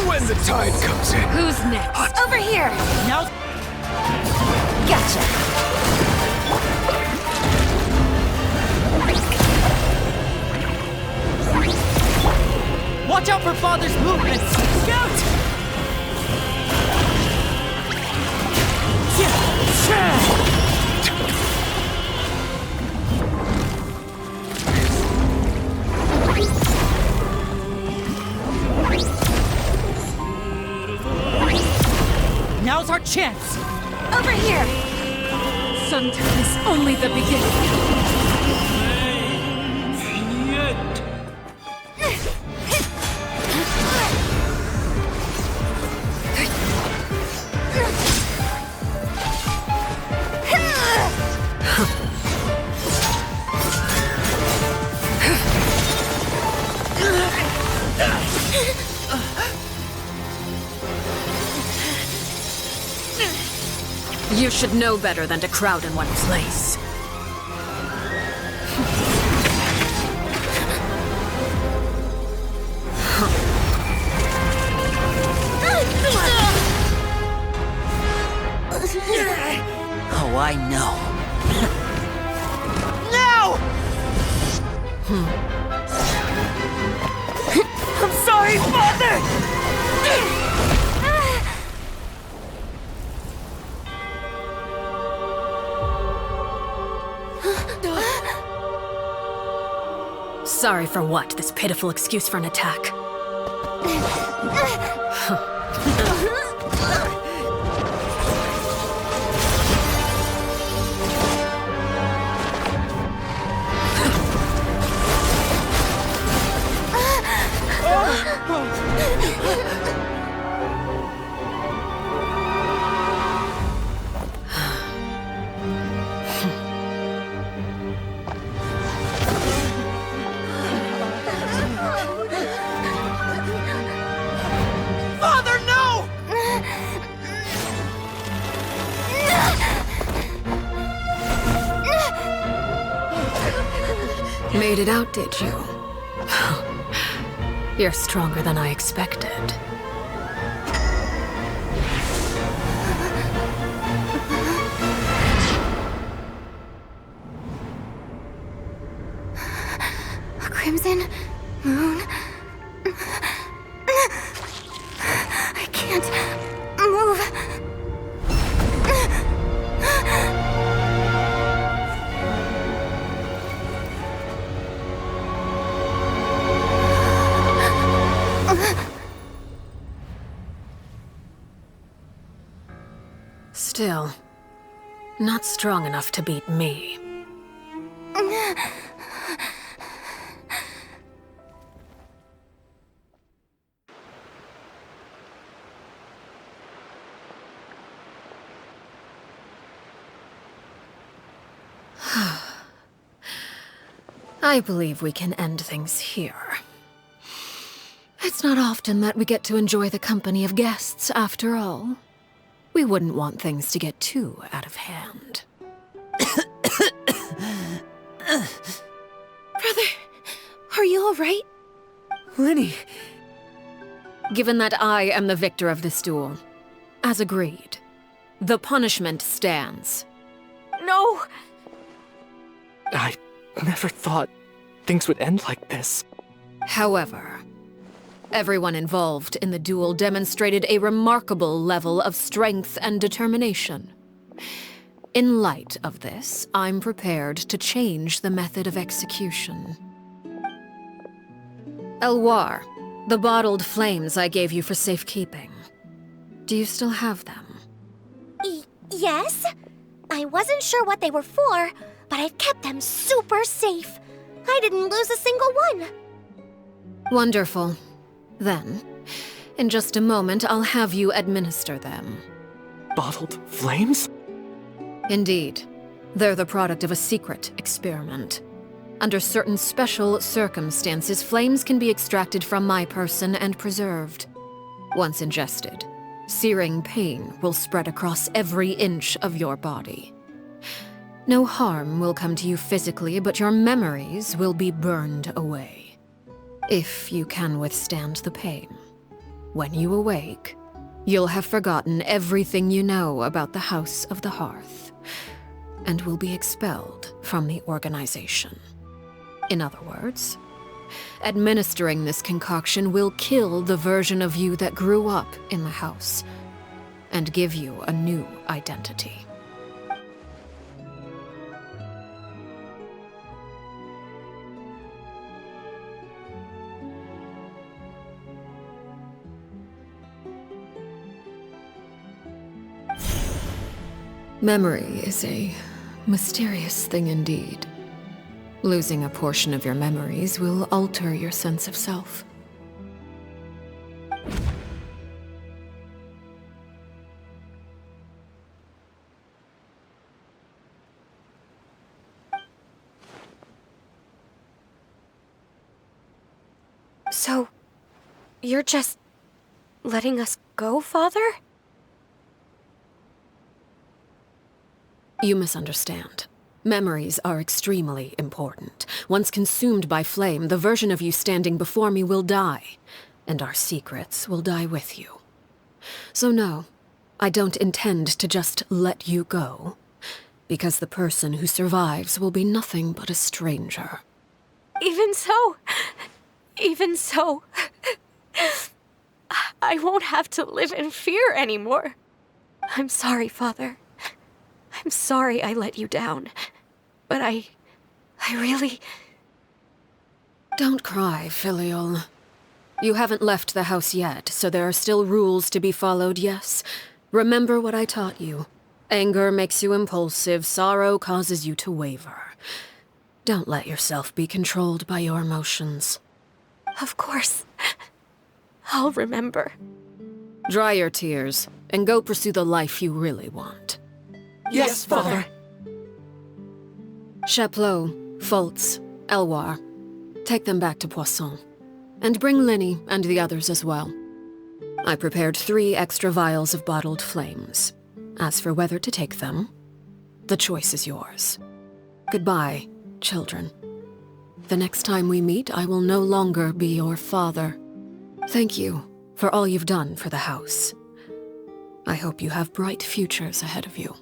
When the tide comes in. Who's next? Over here. Now. Gotcha. father's movements! Scout! Now's our chance! Over here! Sometimes only the beginning. You should know better than to crowd in one place. Oh, I know. No! I'm sorry, Father! Sorry for what? This pitiful excuse for an attack. Made it out, did you? You're stronger than I expected. A crimson moon. I can't move. Still, not strong enough to beat me. I believe we can end things here. It's not often that we get to enjoy the company of guests, after all. We wouldn't want things to get too out of hand. Brother, are you all right? Lyney! Given that I am the victor of this duel, as agreed, the punishment stands. No! I never thought things would end like this. However, everyone involved in the duel demonstrated a remarkable level of strength and determination. In light of this, I'm prepared to change the method of execution. Elwar, the bottled flames I gave you for safekeeping. Do you still have them? Yes? I wasn't sure what they were for, but I've kept them super safe. I didn't lose a single one. Wonderful. Then, in just a moment, I'll have you administer them. Bottled flames? Indeed. They're the product of a secret experiment. Under certain special circumstances, flames can be extracted from my person and preserved. Once ingested, searing pain will spread across every inch of your body. No harm will come to you physically, but your memories will be burned away. If you can withstand the pain. When you awake, you'll have forgotten everything you know about the House of the Hearth, and will be expelled from the organization. In other words, Administering this concoction will kill the version of you that grew up in the house, and give you a new identity. Memory is a mysterious thing indeed. Losing a portion of your memories will alter your sense of self. So, you're just letting us go, Father? You misunderstand. Memories are extremely important. Once consumed by flame, the version of you standing before me will die, and our secrets will die with you. So no, I don't intend to just let you go, because the person who survives will be nothing but a stranger. Even so, I won't have to live in fear anymore. I'm sorry, Father. I'm sorry I let you down. But I really... Don't cry, Filial. You haven't left the house yet, so there are still rules to be followed, yes? Remember what I taught you. Anger makes you impulsive, sorrow causes you to waver. Don't let yourself be controlled by your emotions. Of course. I'll remember. Dry your tears, and go pursue the life you really want. Yes, Father. Chapleau, Fultz, Elwar. Take them back to Poisson. And bring Lyney and the others as well. I prepared 3 extra vials of bottled flames. As for whether to take them, the choice is yours. Goodbye, children. The next time we meet, I will no longer be your father. Thank you for all you've done for the house. I hope you have bright futures ahead of you.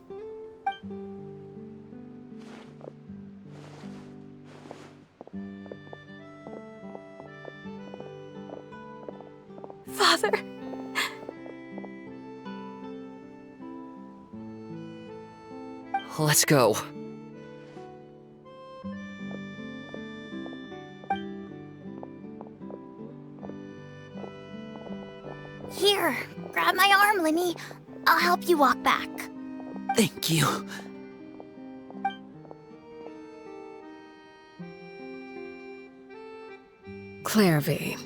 Father. Let's go. Here, grab my arm, Lyney. I'll help you walk back. Thank you. Clervie.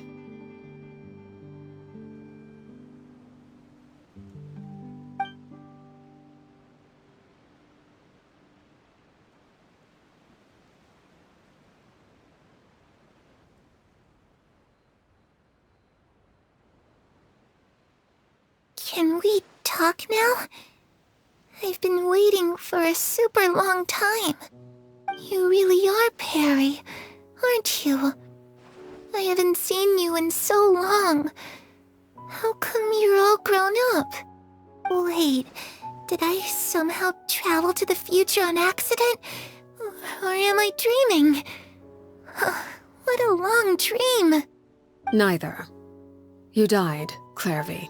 Can we talk now? I've been waiting for a super long time. You really are Perrie, aren't you? I haven't seen you in so long. How come you're all grown up? Wait, did I somehow travel to the future on accident? Or am I dreaming? What a long dream. Neither. You died, Clervie.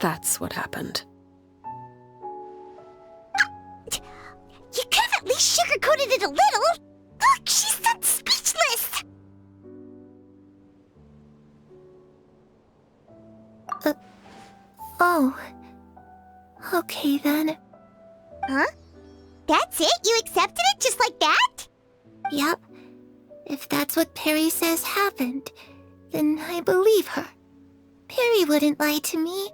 That's what happened. You could have at least sugarcoated it a little. Look, she's so speechless. Oh. Okay then. Huh? That's it? You accepted it just like that? Yep. If that's what Perrie says happened, then I believe her. Perrie wouldn't lie to me.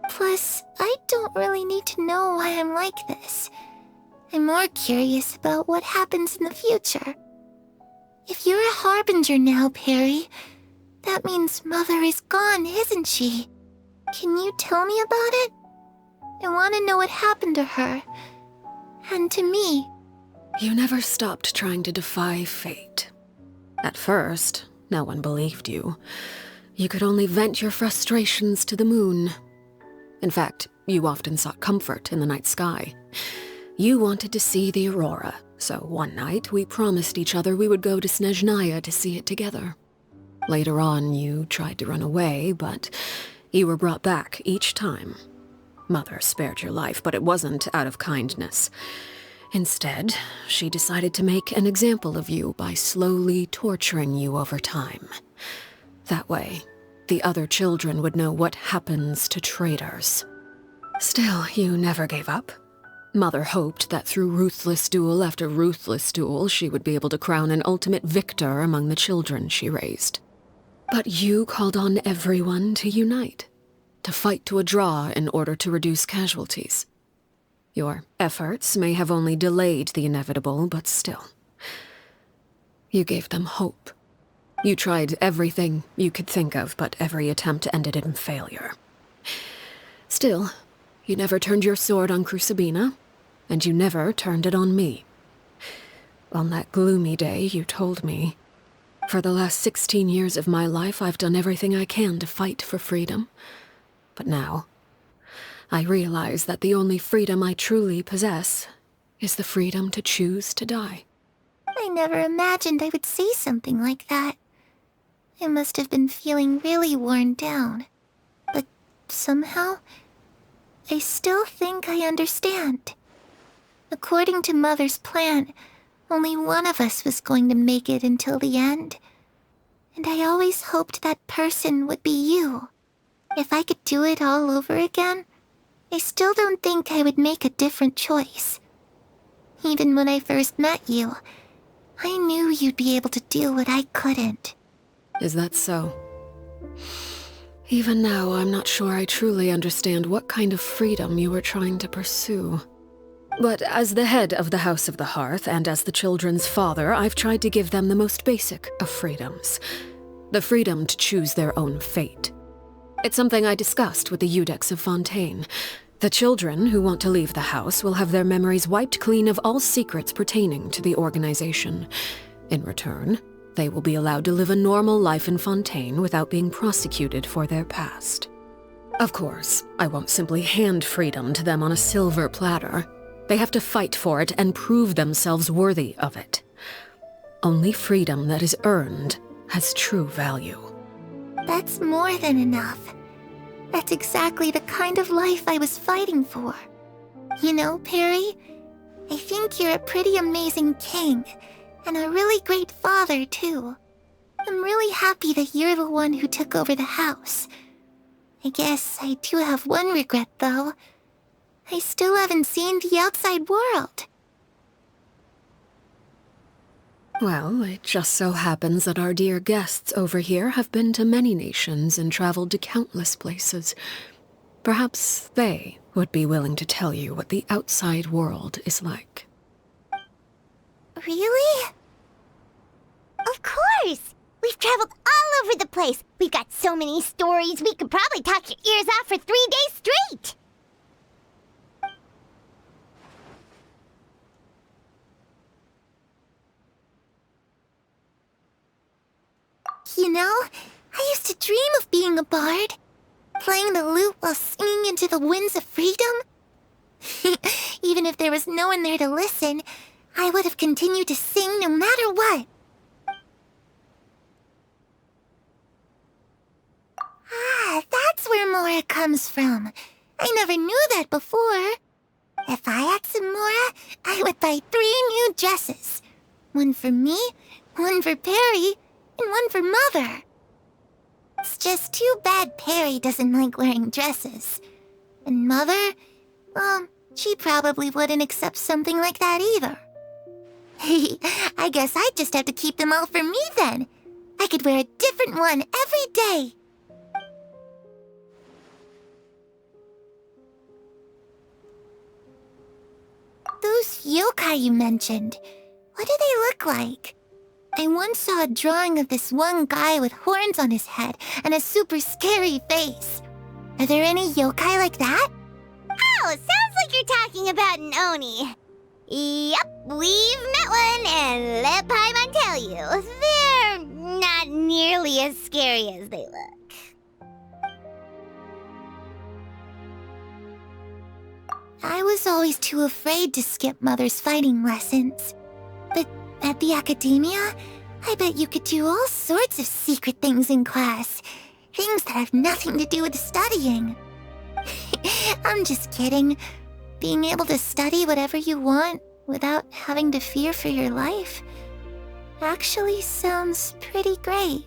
Plus, I don't really need to know why I'm like this. I'm more curious about what happens in the future. If you're a Harbinger now, Perrie, that means Mother is gone, isn't she? Can you tell me about it? I want to know what happened to her. And to me. You never stopped trying to defy fate. At first, no one believed you. You could only vent your frustrations to the moon. In fact, you often sought comfort in the night sky. You wanted to see the aurora, so one night we promised each other we would go to Snezhnaya to see it together. Later on, you tried to run away, but you were brought back each time. Mother spared your life, but it wasn't out of kindness. Instead, she decided to make an example of you by slowly torturing you over time. That way, the other children would know what happens to traitors. Still, you never gave up. Mother hoped that through ruthless duel after ruthless duel, she would be able to crown an ultimate victor among the children she raised. But you called on everyone to unite, to fight to a draw in order to reduce casualties. Your efforts may have only delayed the inevitable, but still. You gave them hope. You tried everything you could think of, but every attempt ended in failure. Still, you never turned your sword on Crucabena, and you never turned it on me. On that gloomy day, you told me, "For the last 16 years of my life, I've done everything I can to fight for freedom. But now, I realize that the only freedom I truly possess is the freedom to choose to die." I never imagined I would say something like that. I must have been feeling really worn down. But somehow, I still think I understand. According to Mother's plan, only one of us was going to make it until the end. And I always hoped that person would be you. If I could do it all over again, I still don't think I would make a different choice. Even when I first met you, I knew you'd be able to do what I couldn't. Is that so? Even now, I'm not sure I truly understand what kind of freedom you were trying to pursue. But as the head of the House of the Hearth, and as the children's father, I've tried to give them the most basic of freedoms. The freedom to choose their own fate. It's something I discussed with the Iudex of Fontaine. The children who want to leave the house will have their memories wiped clean of all secrets pertaining to the organization. In return, they will be allowed to live a normal life in Fontaine without being prosecuted for their past. Of course, I won't simply hand freedom to them on a silver platter. They have to fight for it and prove themselves worthy of it. Only freedom that is earned has true value. That's more than enough. That's exactly the kind of life I was fighting for. You know, Perrie, I think you're a pretty amazing king, and a really great father, too. I'm really happy that you're the one who took over the house. I guess I do have one regret, though. I still haven't seen the outside world. Well, it just so happens that our dear guests over here have been to many nations and traveled to countless places. Perhaps they would be willing to tell you what the outside world is like. Really? Of course! We've traveled all over the place. We've got so many stories, we could probably talk your ears off for 3 days straight. You know, I used to dream of being a bard. Playing the lute while singing into the winds of freedom. Even if there was no one there to listen, I would have continued to sing no matter what. Ah, that's where Mora comes from. I never knew that before. If I had some Mora, I would buy 3 new dresses. One for me, one for Perrie, and one for Mother. It's just too bad Perrie doesn't like wearing dresses. And Mother, well, she probably wouldn't accept something like that either. I guess I'd just have to keep them all for me then. I could wear a different one every day. Those yokai you mentioned, what do they look like? I once saw a drawing of this one guy with horns on his head and a super scary face. Are there any yokai like that? Oh, sounds like you're talking about an Oni. Yep, we've met one, and let Paimon tell you, they're not nearly as scary as they look. I was always too afraid to skip Mother's fighting lessons. But at the academia, I bet you could do all sorts of secret things in class. Things that have nothing to do with studying. I'm just kidding. Being able to study whatever you want without having to fear for your life actually sounds pretty great.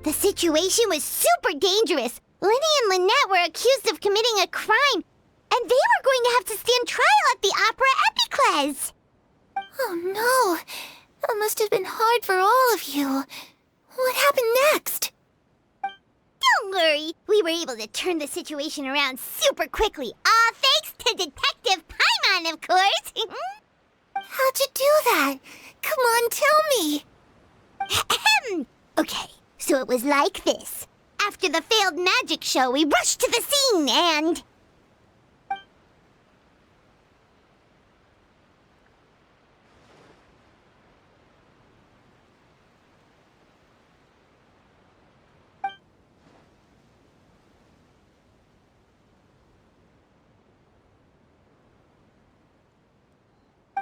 The situation was super dangerous. Lyney and Lynette were accused of committing a crime, and they were going to have to stand trial at the Opera Epicles. Oh no, that must have been hard for all of you. What happened next? Don't worry, we were able to turn the situation around super quickly, all thanks to Detective Paimon, of course. How'd you do that? Come on, tell me. Okay, so it was like this. After the failed magic show, we rushed to the scene and...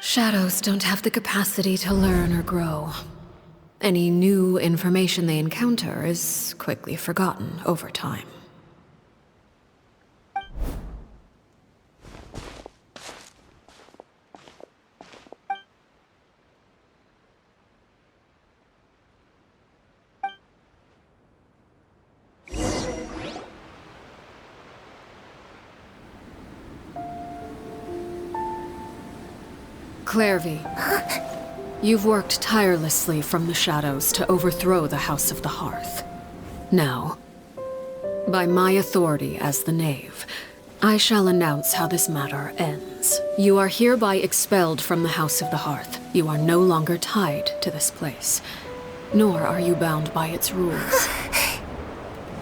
Shadows don't have the capacity to learn or grow. Any new information they encounter is quickly forgotten over time. Clervie, you've worked tirelessly from the shadows to overthrow the House of the Hearth. Now, by my authority as the Knave, I shall announce how this matter ends. You are hereby expelled from the House of the Hearth. You are no longer tied to this place, nor are you bound by its rules.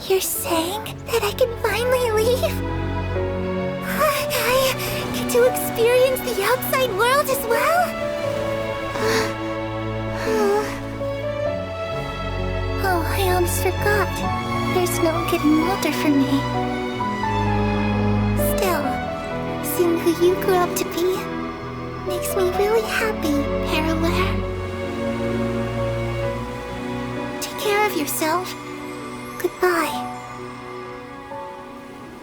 You're saying that I can finally leave? I get to experience the outside world as well? Oh, I almost forgot. There's no getting older for me. Still, seeing who you grew up to be makes me really happy, Peruere. Take care of yourself. Goodbye.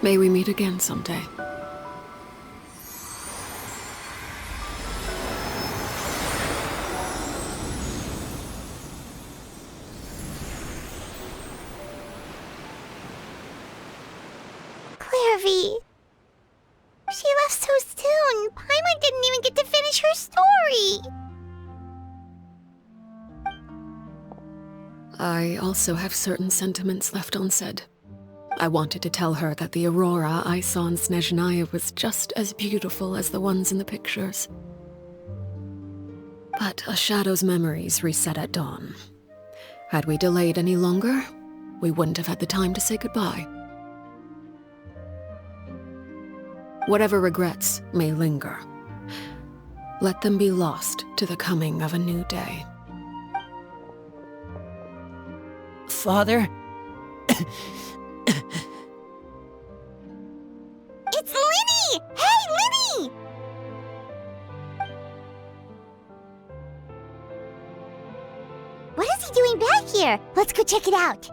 May we meet again someday. Clervie. She left so soon. Paimon didn't even get to finish her story. I also have certain sentiments left unsaid. I wanted to tell her that the aurora I saw in Snezhnaya was just as beautiful as the ones in the pictures. But a shadow's memories reset at dawn. Had we delayed any longer, we wouldn't have had the time to say goodbye. Whatever regrets may linger, let them be lost to the coming of a new day. Father? It's Lyney! Hey, Lyney! What is he doing back here? Let's go check it out.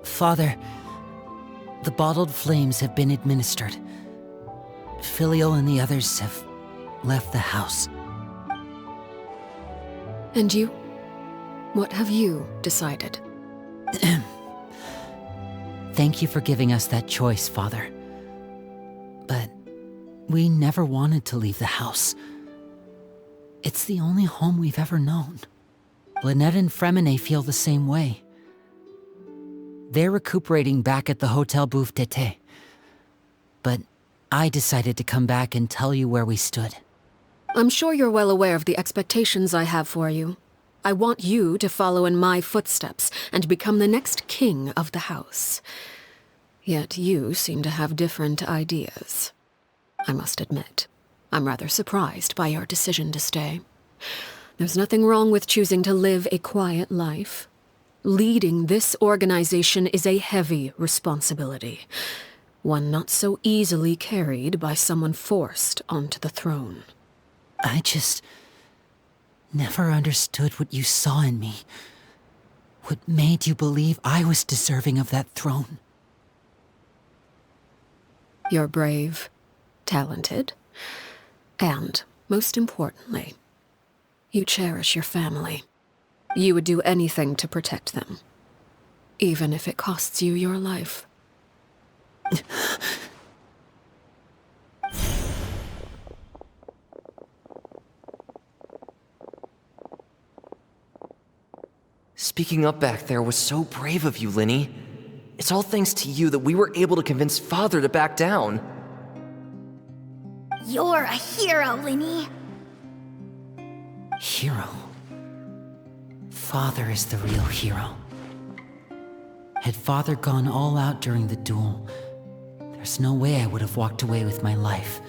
Father, the bottled flames have been administered. Filio and the others have left the house. And you? What have you decided? Thank you for giving us that choice, Father. But we never wanted to leave the house. It's the only home we've ever known. Lynette and Freminet feel the same way. They're recuperating back at the Hotel Bouffe d'été. But I decided to come back and tell you where we stood. I'm sure you're well aware of the expectations I have for you. I want you to follow in my footsteps and become the next king of the house. Yet you seem to have different ideas. I must admit, I'm rather surprised by your decision to stay. There's nothing wrong with choosing to live a quiet life. Leading this organization is a heavy responsibility, one not so easily carried by someone forced onto the throne. I just never understood what you saw in me. What made you believe I was deserving of that throne? You're brave, talented, and, most importantly, you cherish your family. You would do anything to protect them, even if it costs you your life. Speaking up back there was so brave of you, Lyney. It's all thanks to you that we were able to convince Father to back down. You're a hero, Lyney. Hero? Father is the real hero. Had Father gone all out during the duel, there's no way I would have walked away with my life.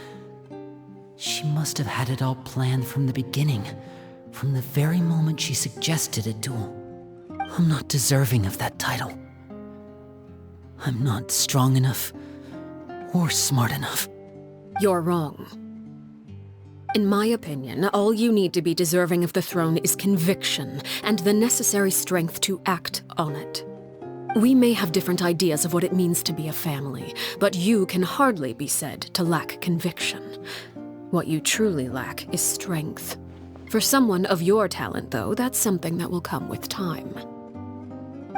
She must have had it all planned from the beginning, from the very moment she suggested a duel. I'm not deserving of that title. I'm not strong enough or smart enough. You're wrong. In my opinion, all you need to be deserving of the throne is conviction and the necessary strength to act on it. We may have different ideas of what it means to be a family, but you can hardly be said to lack conviction. What you truly lack is strength. For someone of your talent, though, that's something that will come with time.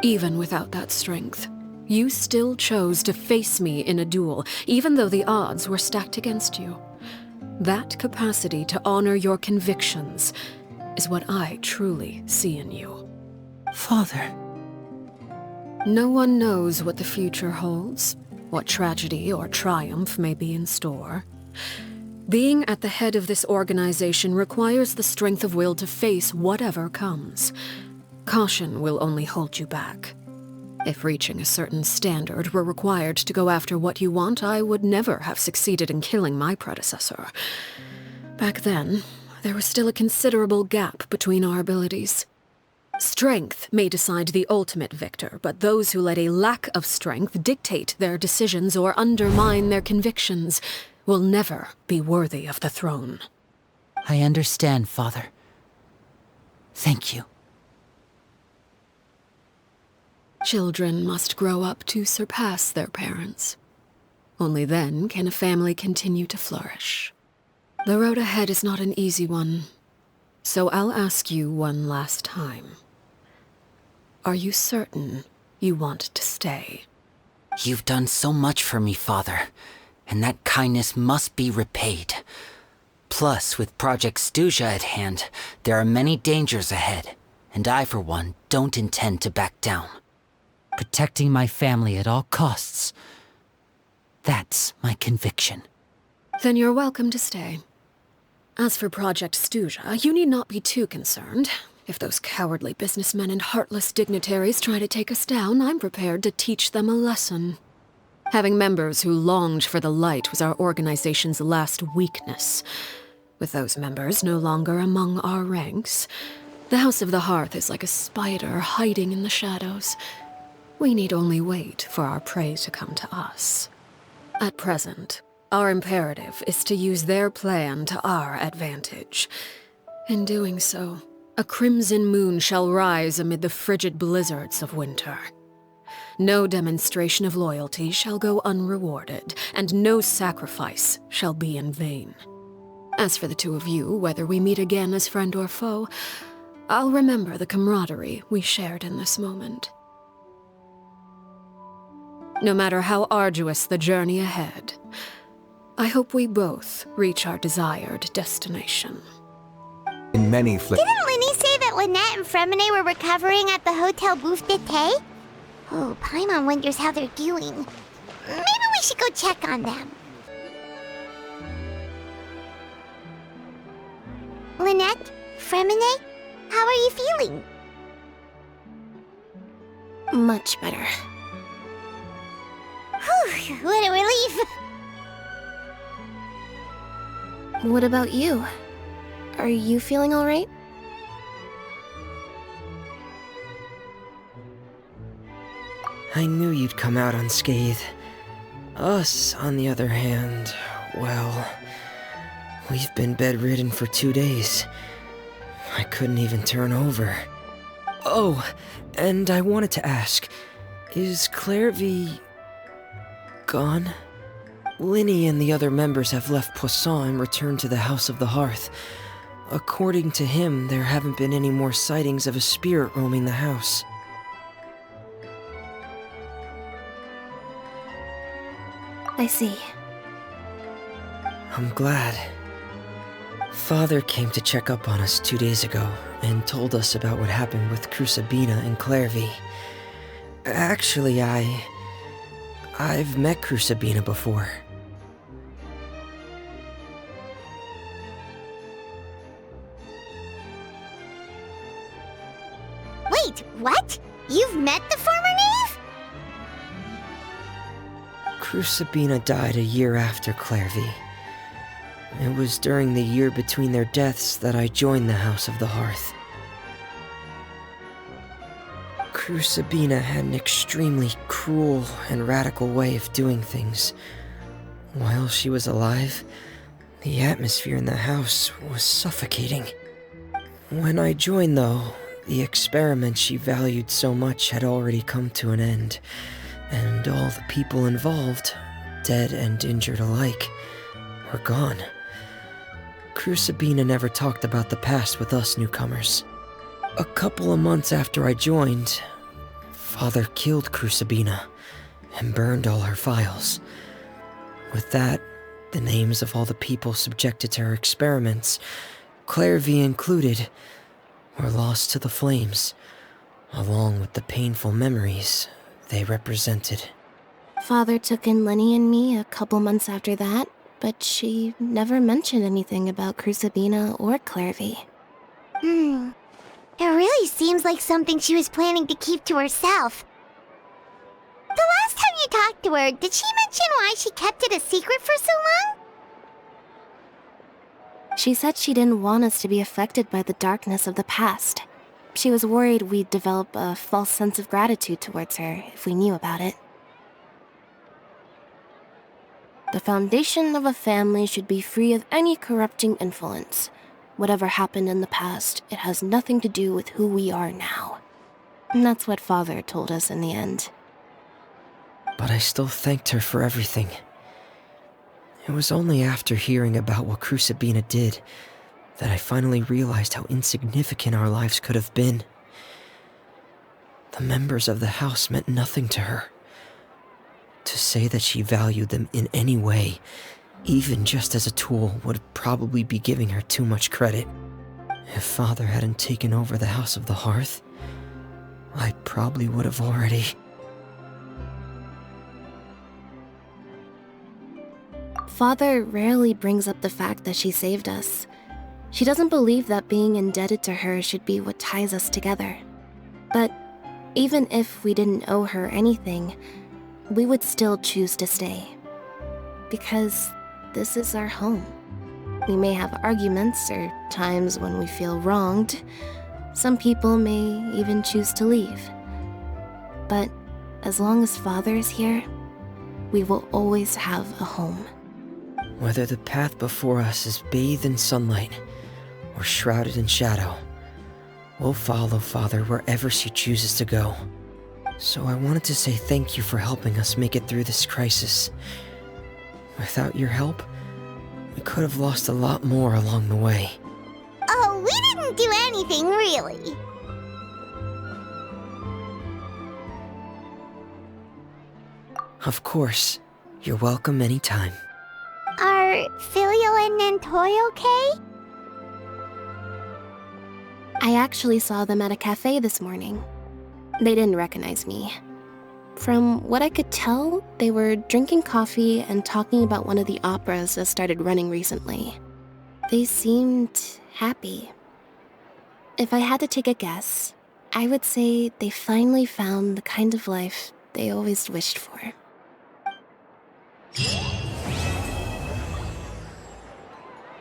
Even without that strength, you still chose to face me in a duel, even though the odds were stacked against you. That capacity to honor your convictions is what I truly see in you. Father. No one knows what the future holds, what tragedy or triumph may be in store. Being at the head of this organization requires the strength of will to face whatever comes. Caution will only hold you back. If reaching a certain standard were required to go after what you want, I would never have succeeded in killing my predecessor. Back then, there was still a considerable gap between our abilities. Strength may decide the ultimate victor, but those who let a lack of strength dictate their decisions or undermine their convictions will never be worthy of the throne. I understand, Father. Thank you. Children must grow up to surpass their parents. Only then can a family continue to flourish. The road ahead is not an easy one, so I'll ask you one last time. Are you certain you want to stay? You've done so much for me, Father, and that kindness must be repaid. Plus, with Project Stuzha at hand, there are many dangers ahead, and I, for one, don't intend to back down. Protecting my family at all costs. That's my conviction. Then you're welcome to stay. As for Project Stuzha, you need not be too concerned. If those cowardly businessmen and heartless dignitaries try to take us down, I'm prepared to teach them a lesson. Having members who longed for the light was our organization's last weakness. With those members no longer among our ranks, the House of the Hearth is like a spider hiding in the shadows. We need only wait for our prey to come to us. At present, our imperative is to use their plan to our advantage. In doing so, a crimson moon shall rise amid the frigid blizzards of winter. No demonstration of loyalty shall go unrewarded, and no sacrifice shall be in vain. As for the two of you, whether we meet again as friend or foe, I'll remember the camaraderie we shared in this moment. No matter how arduous the journey ahead, I hope we both reach our desired destination. In many Didn't Lyney say that Lynette and Freminet were recovering at the Hotel Bouffe d'été? Oh, Paimon wonders how they're doing. Maybe we should go check on them. Lynette? Freminet? How are you feeling? Much better. Whew, what a relief! What about you? Are you feeling alright? I knew you'd come out unscathed. Us, on the other hand, well, we've been bedridden for 2 days. I couldn't even turn over. Oh, and I wanted to ask, is Clervie gone? Lyney and the other members have left Poisson and returned to the House of the Hearth. According to him, there haven't been any more sightings of a spirit roaming the house. I see. I'm glad. Father came to check up on us 2 days ago and told us about what happened with Crucabena and Clervie. Actually, I've met Crucabena before. Wait, what? You've met the former knave? Crucabena died a year after Clervie. It was during the year between their deaths that I joined the House of the Hearth. Crucabena had an extremely cruel and radical way of doing things. While she was alive, the atmosphere in the house was suffocating. When I joined, though, the experiment she valued so much had already come to an end, and all the people involved, dead and injured alike, were gone. Crucabena never talked about the past with us newcomers. A couple of months after I joined, Father killed Crucabena and burned all her files. With that, the names of all the people subjected to her experiments, Clervie included, were lost to the flames, along with the painful memories they represented. Father took in Lyney and me a couple months after that, but she never mentioned anything about Crucabena or Clervie. It really seems like something she was planning to keep to herself. The last time you talked to her, did she mention why she kept it a secret for so long? She said she didn't want us to be affected by the darkness of the past. She was worried we'd develop a false sense of gratitude towards her if we knew about it. The foundation of a family should be free of any corrupting influence. Whatever happened in the past, it has nothing to do with who we are now. And that's what Father told us in the end. But I still thanked her for everything. It was only after hearing about what Crucabena did that I finally realized how insignificant our lives could have been. The members of the house meant nothing to her. To say that she valued them in any way, even just as a tool, would probably be giving her too much credit. If Father hadn't taken over the House of the Hearth, I probably would have already... Father rarely brings up the fact that she saved us. She doesn't believe that being indebted to her should be what ties us together. But even if we didn't owe her anything, we would still choose to stay. Because this is our home. We may have arguments or times when we feel wronged. Some people may even choose to leave. But as long as Father is here, we will always have a home. Whether the path before us is bathed in sunlight or shrouded in shadow, we'll follow Father wherever she chooses to go. So I wanted to say thank you for helping us make it through this crisis. Without your help, we could have lost a lot more along the way. Oh, we didn't do anything, really. Of course. You're welcome anytime. Are Filial and Nantoy okay? I actually saw them at a cafe this morning. They didn't recognize me. From what I could tell, they were drinking coffee and talking about one of the operas that started running recently. They seemed happy. If I had to take a guess, I would say they finally found the kind of life they always wished for.